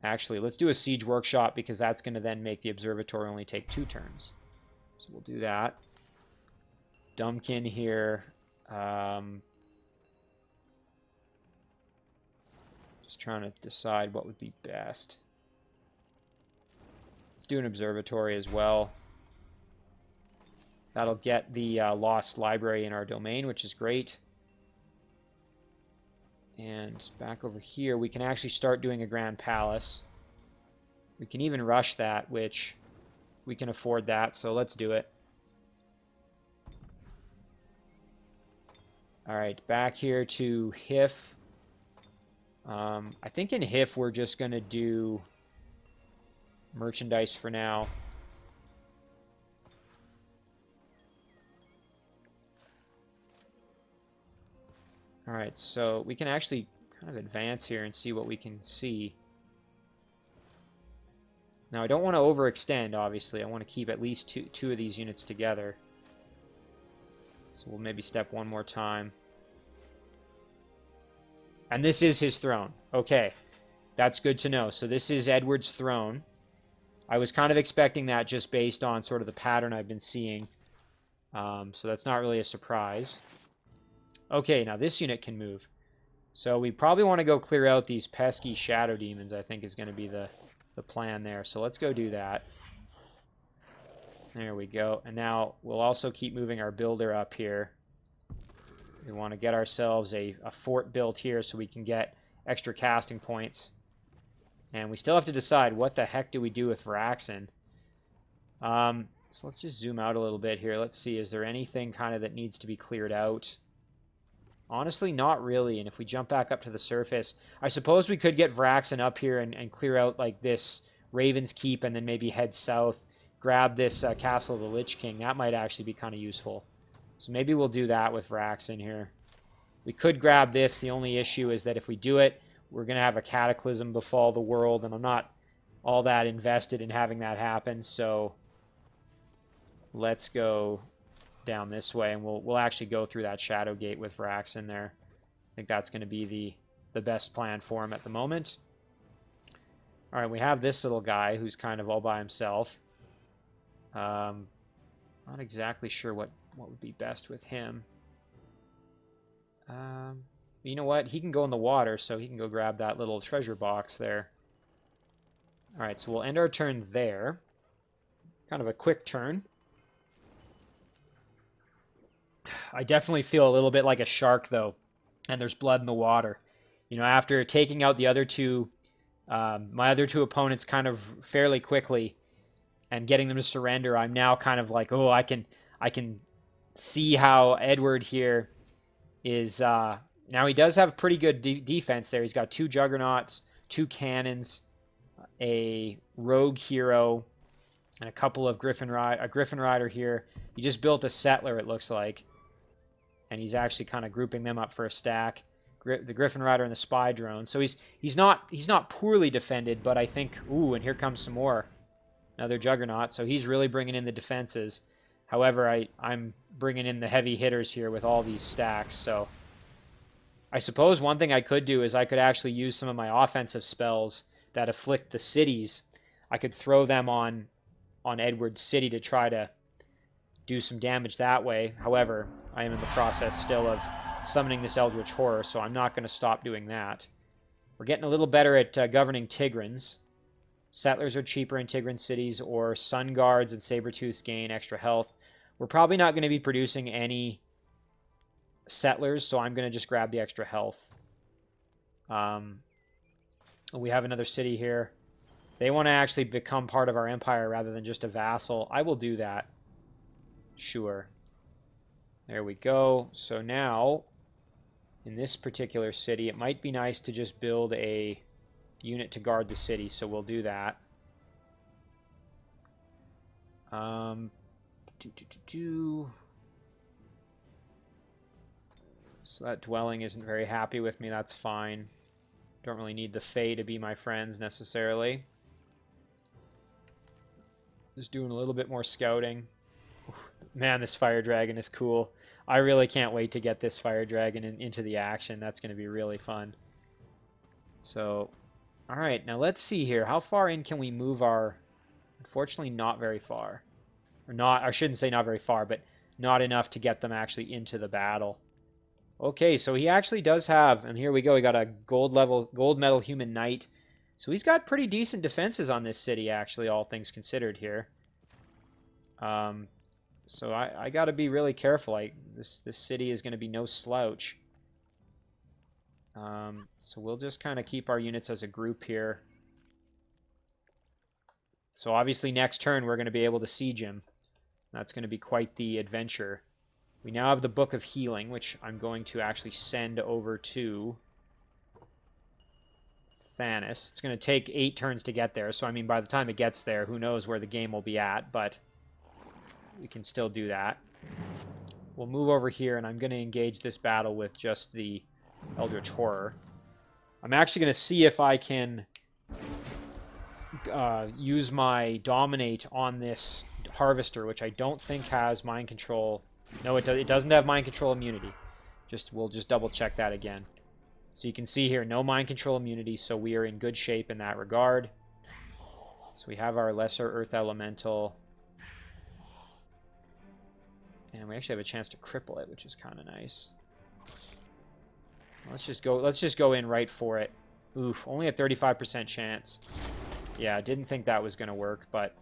Actually, let's do a siege workshop because that's going to then make the observatory only take 2 turns. So we'll do that. Dumpkin here. Just trying to decide what would be best. Let's do an observatory as well. That'll get the lost library in our domain, which is great. And back over here, we can actually start doing a Grand Palace. We can even rush that, which we can afford that, so let's do it. Alright, back here to Hif. I think in Hif we're just going to do merchandise for now. Alright, so we can actually kind of advance here and see what we can see. Now, I don't want to overextend, obviously. I want to keep at least two of these units together. So we'll maybe step one more time. And this is his throne. Okay, that's good to know. So this is Edward's throne. I was kind of expecting that just based on sort of the pattern I've been seeing. So that's not really a surprise. Okay, now this unit can move. So we probably want to go clear out these pesky shadow demons, I think is going to be the plan there. So let's go do that. There we go. And now we'll also keep moving our builder up here. We want to get ourselves a fort built here so we can get extra casting points. And we still have to decide what the heck do we do with Varaxen. So let's just zoom out a little bit here. Let's see, is there anything kind of that needs to be cleared out? Honestly, not really. And if we jump back up to the surface, I suppose we could get Varaxen up here and clear out like this Raven's Keep and then maybe head south, grab this Castle of the Lich King. That might actually be kind of useful. So maybe we'll do that with Varaxen here. We could grab this. The only issue is that if we do it, we're going to have a cataclysm befall the world, and I'm not all that invested in having that happen, so let's go down this way, and we'll actually go through that Shadow Gate with Varaxen there. I think that's going to be the best plan for him at the moment. Alright, we have this little guy who's kind of all by himself. Not exactly sure what would be best with him. You know what? He can go in the water, so he can go grab that little treasure box there. Alright, so we'll end our turn there. Kind of a quick turn. I definitely feel a little bit like a shark, though, and there's blood in the water. You know, after taking out the other two, my other two opponents kind of fairly quickly and getting them to surrender, I'm now kind of like, oh, I can see how Edward here is. Now he does have pretty good defense there. He's got 2 Juggernauts, 2 cannons, a rogue hero, and a couple of Griffin Rider here. He just built a settler, it looks like, and he's actually kind of grouping them up for a stack. The Griffin Rider and the spy drone. So he's not poorly defended, but I think, ooh, and here comes some more. Another Juggernaut. So he's really bringing in the defenses. However, I'm bringing in the heavy hitters here with all these stacks. So I suppose one thing I could do is I could actually use some of my offensive spells that afflict the cities. I could throw them on Edward's city to try to do some damage that way. However, I am in the process still of summoning this Eldritch Horror, so I'm not going to stop doing that. We're getting a little better at governing Tigrans. Settlers are cheaper in Tigran cities, or Sun Guards and Sabertooths gain extra health. We're probably not going to be producing any settlers, so I'm going to just grab the extra health. We have another city here. They want to actually become part of our empire rather than just a vassal. I will do that. Sure. There we go. So now, in this particular city, it might be nice to just build a unit to guard the city, so we'll do that. So that dwelling isn't very happy with me, that's fine. Don't really need the Fae to be my friends necessarily. Just doing a little bit more scouting. Man, this fire dragon is cool. I really can't wait to get this fire dragon into the action. That's going to be really fun. So, alright, now let's see here. How far in can we move our... Unfortunately, not very far. Or not, I shouldn't say not very far, but not enough to get them actually into the battle. Okay, so he actually does have, and here we go, we got a gold medal human knight. So he's got pretty decent defenses on this city, actually, all things considered here. So I got to be really careful. This city is going to be no slouch. So we'll just kind of keep our units as a group here. So obviously next turn we're going to be able to siege him. That's going to be quite the adventure. We now have the Book of Healing, which I'm going to actually send over to Thanos. It's going to take 8 turns to get there, so I mean by the time it gets there, who knows where the game will be at, but we can still do that. We'll move over here, and I'm going to engage this battle with just the Eldritch Horror. I'm actually going to see if I can use my Dominate on this Harvester, which I don't think has Mind Control. No, it doesn't have Mind Control immunity. We'll just double check that again. So you can see here, no Mind Control immunity, so we are in good shape in that regard. So we have our Lesser Earth Elemental. And we actually have a chance to cripple it, which is kind of nice. Let's just go in right for it. Oof, only a 35% chance. Yeah, I didn't think that was going to work, but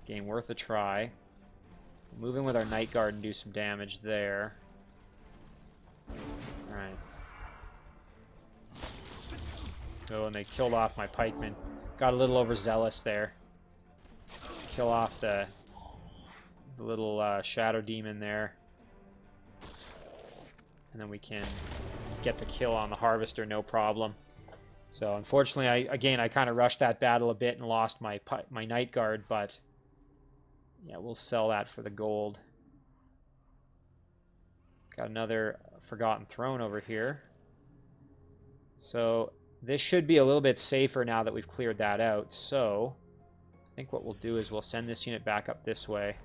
game worth a try. Move in with our Night Guard and do some damage there. Alright. Oh, and they killed off my pikemen. Got a little overzealous there. Kill off the little shadow demon there. And then we can get the kill on the Harvester, no problem. So unfortunately, I kind of rushed that battle a bit and lost my Night Guard, but yeah, we'll sell that for the gold. Got another Forgotten Throne over here. So this should be a little bit safer now that we've cleared that out. So I think what we'll do is we'll send this unit back up this way.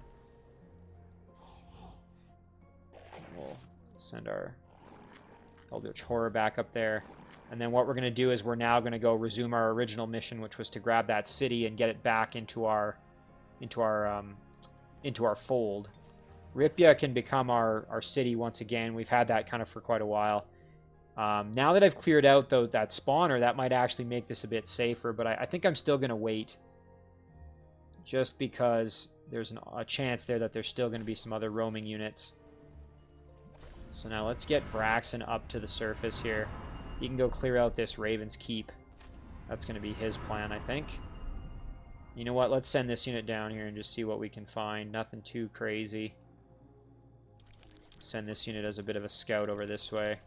We'll send our Eldritch Horror back up there. And then what we're going to do is we're now going to go resume our original mission, which was to grab that city and get it back into our fold. Ripia can become our city once again. We've had that kind of for quite a while. Now that I've cleared out that spawner, that might actually make this a bit safer, but I think I'm still going to wait. Just because there's a chance there that there's still going to be some other roaming units. So now let's get Vraxen up to the surface here. He can go clear out this Raven's Keep. That's going to be his plan, I think. You know what? Let's send this unit down here and just see what we can find. Nothing too crazy. Send this unit as a bit of a scout over this way.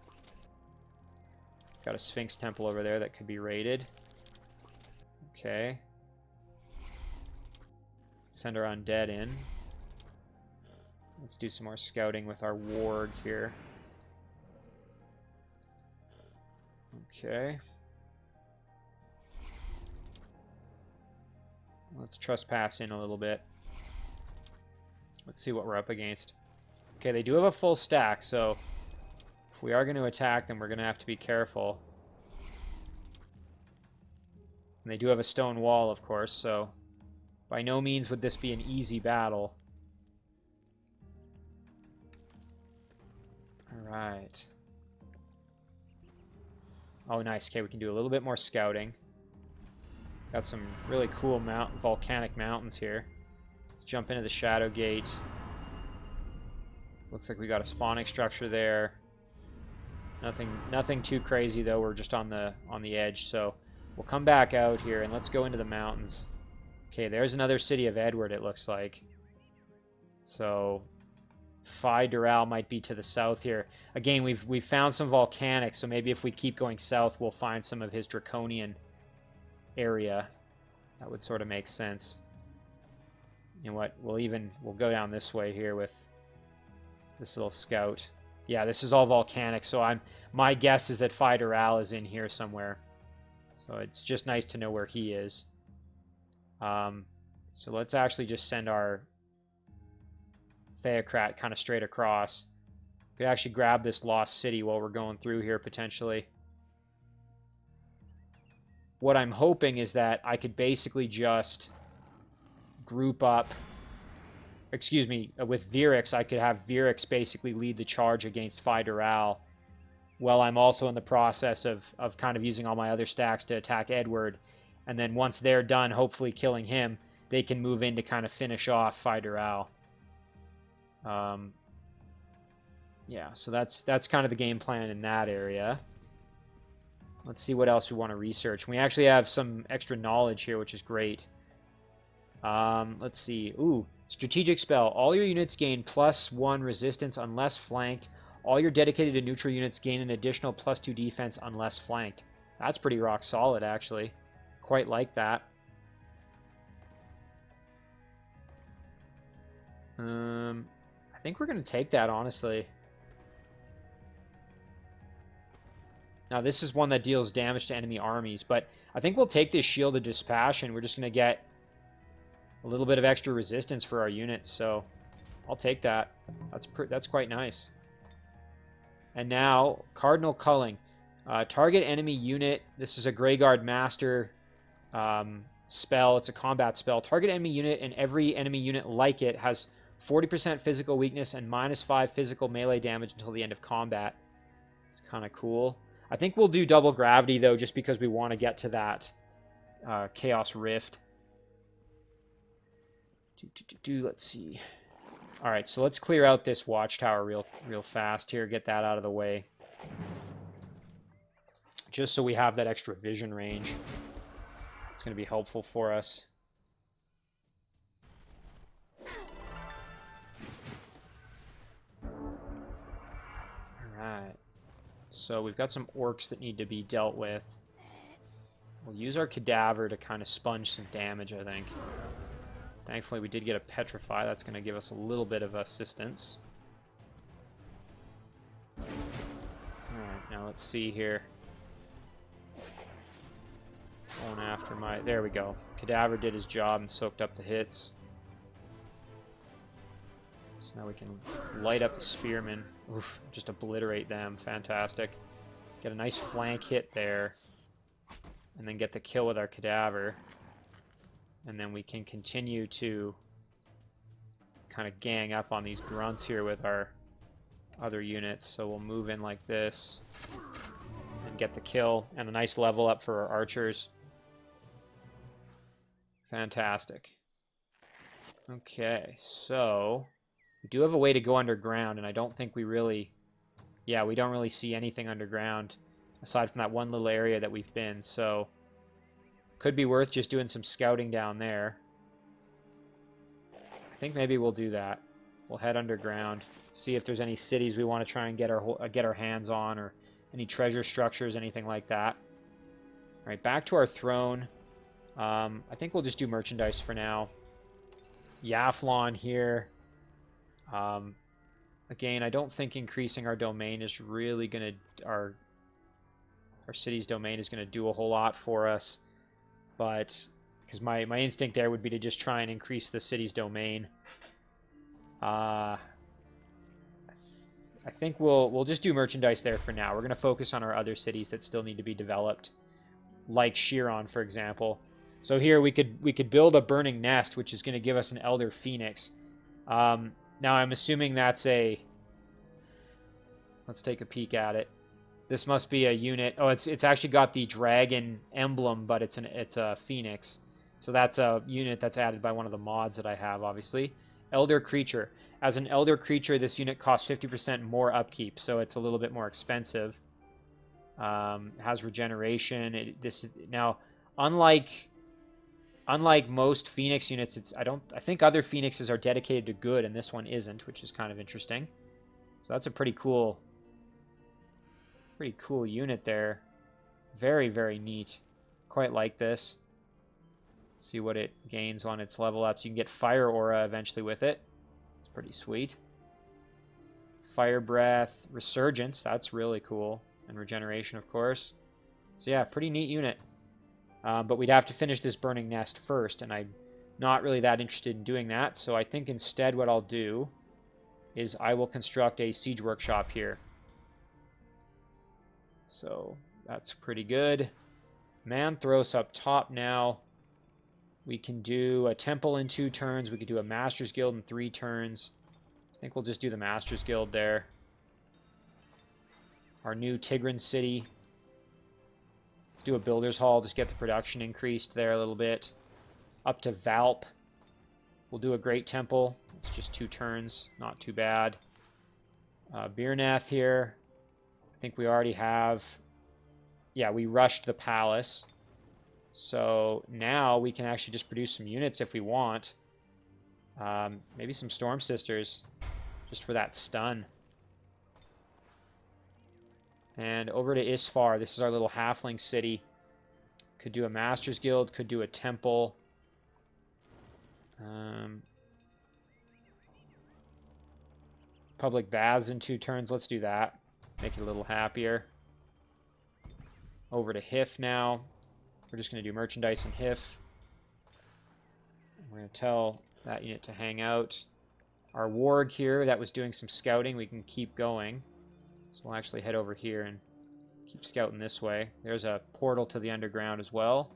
Got a Sphinx Temple over there that could be raided. Okay. Send our undead in. Let's do some more scouting with our warg here. Okay. Let's trespass in a little bit. Let's see what we're up against. Okay, they do have a full stack, so if we are going to attack them, we're going to have to be careful. And they do have a stone wall, of course, so by no means would this be an easy battle. Alright. Oh, nice. Okay, we can do a little bit more scouting. Got some really cool volcanic mountains here. Let's jump into the Shadow Gate. Looks like we got a spawning structure there. Nothing too crazy though. We're just on the edge, so we'll come back out here and let's go into the mountains. Okay, there's another city of Edward, it looks like. So Phi Doral might be to the south here. Again, we've found some volcanic, so maybe if we keep going south, we'll find some of his draconian area. That would sort of make sense. You know what? We'll go down this way here with this little scout. Yeah, this is all volcanic, so my guess is that Phi Doral is in here somewhere. So it's just nice to know where he is. So let's actually just send our Theocrat kind of straight across. We could actually grab this lost city while we're going through here, potentially. What I'm hoping is that I could basically just group up... Excuse me, with Virix, I could have Virix basically lead the charge against Phi Doral, while I'm also in the process of kind of using all my other stacks to attack Edward. And then once they're done, hopefully killing him, they can move in to kind of finish off Phi Doral. Yeah, so that's kind of the game plan in that area. Let's see what else we want to research. We actually have some extra knowledge here, which is great. Let's see. Ooh, strategic spell. All your units gain +1 resistance unless flanked. All your dedicated to neutral units gain an additional +2 defense unless flanked. That's pretty rock solid, actually. Quite like that. I think we're going to take that, honestly. Now, this is one that deals damage to enemy armies, but I think we'll take this Shield of Dispassion. We're just going to get a little bit of extra resistance for our units, so I'll take that. That's quite nice. And now, Cardinal Culling. Target enemy unit. This is a Greyguard Master spell. It's a combat spell. Target enemy unit and every enemy unit like it has 40% physical weakness and -5 physical melee damage until the end of combat. It's kind of cool. I think we'll do double gravity, though, just because we want to get to that Chaos Rift. Let's see. All right, so let's clear out this watchtower real fast here. Get that out of the way. Just so we have that extra vision range. It's going to be helpful for us. Alright. So we've got some orcs that need to be dealt with. We'll use our cadaver to kind of sponge some damage, I think. Thankfully, we did get a petrify. That's going to give us a little bit of assistance. Alright, now let's see here. Going after my... There we go. Cadaver did his job and soaked up the hits. So now we can light up the spearmen. Oof, just obliterate them. Fantastic. Get a nice flank hit there. And then get the kill with our cadaver. And then we can continue to kind of gang up on these grunts here with our other units. So we'll move in like this and get the kill. And a nice level up for our archers. Fantastic. Okay, so we do have a way to go underground, and I don't think we really... Yeah, we don't really see anything underground aside from that one little area that we've been. So could be worth just doing some scouting down there. I think maybe we'll do that. We'll head underground, see if there's any cities we want to try and get our hands on, or any treasure structures, anything like that. All right, back to our throne. I think we'll just do merchandise for now. Yaflon here. Again, I don't think increasing our domain is really going to... Our city's domain is going to do a whole lot for us. But... because my instinct there would be to just try and increase the city's domain. I think we'll just do merchandise there for now. We're going to focus on our other cities that still need to be developed, like Chiron, for example. So here we could build a burning nest, which is going to give us an Elder Phoenix. Now I'm assuming that's a... Let's take a peek at it. This must be a unit. Oh, it's actually got the dragon emblem, but it's a phoenix. So that's a unit that's added by one of the mods that I have, obviously. Elder Creature. As an Elder Creature, this unit costs 50% more upkeep, so it's a little bit more expensive. Has regeneration. Now, unlike most Phoenix units, I think other Phoenixes are dedicated to good, and this one isn't, which is kind of interesting. So that's a pretty cool unit there. Very, very neat. Quite like this. See what it gains on its level ups. You can get Fire Aura eventually with it. It's pretty sweet. Fire Breath, Resurgence, that's really cool. And Regeneration, of course. So yeah, pretty neat unit. But we'd have to finish this Burning Nest first, and I'm not really that interested in doing that. So I think instead what I'll do is I will construct a Siege Workshop here. So that's pretty good. Manthros up top now. We can do a Temple in 2 turns. We could do a Master's Guild in 3 turns. I think we'll just do the Master's Guild there. Our new Tigran city. Let's do a Builder's Hall. Just get the production increased there a little bit. Up to Valp. We'll do a Great Temple. It's just 2 turns. Not too bad. Birnath here. I think we already have... Yeah, we rushed the palace. So now we can actually just produce some units if we want. Maybe some Storm Sisters, just for that stun. And over to Isfar. This is our little halfling city. Could do a Master's Guild, could do a temple. Public baths in 2 turns. Let's do that. Make it a little happier. Over to Hif now. We're just going to do merchandise in Hif. We're going to tell that unit to hang out. Our warg here that was doing some scouting, we can keep going. So we'll actually head over here and keep scouting this way. There's a portal to the underground as well.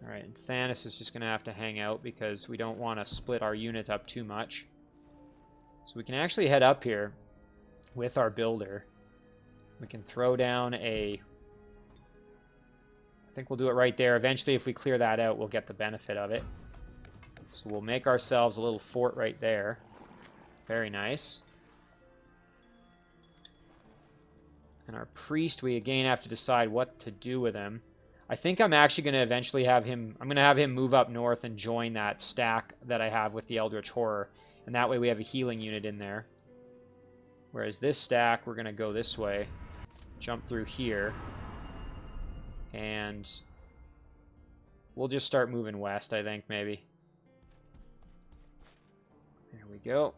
Alright, and Thanos is just going to have to hang out because we don't want to split our unit up too much. So we can actually head up here with our builder. We can throw down a... I think we'll do it right there. Eventually, if we clear that out, we'll get the benefit of it. So we'll make ourselves a little fort right there. Very nice. And our priest, we again have to decide what to do with him. I think I'm actually going to eventually have him... I'm going to have him move up north and join that stack that I have with the Eldritch Horror. And that way we have a healing unit in there. Whereas this stack, we're going to go this way. Jump through here. And we'll just start moving west, I think, maybe. There we go.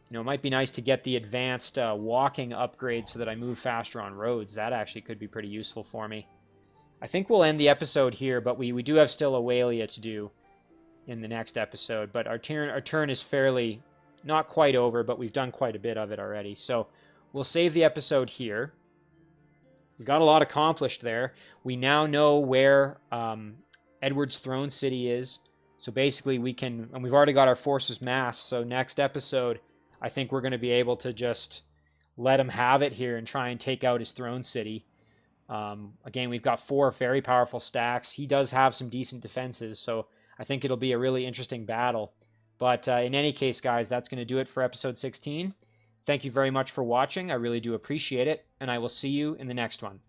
You know, it might be nice to get the advanced walking upgrade so that I move faster on roads. That actually could be pretty useful for me. I think we'll end the episode here, but we do have still a Walia to do in the next episode. But our turn is fairly, not quite over, but we've done quite a bit of it already. So we'll save the episode here. We got a lot accomplished there. We now know where Edward's throne city is. So basically we can, and we've already got our forces massed. So next episode, I think we're going to be able to just let him have it here and try and take out his throne city. Again, we've got 4 very powerful stacks. He does have some decent defenses, so I think it'll be a really interesting battle. But in any case, guys, that's going to do it for episode 16. Thank you very much for watching. I really do appreciate it, and I will see you in the next one.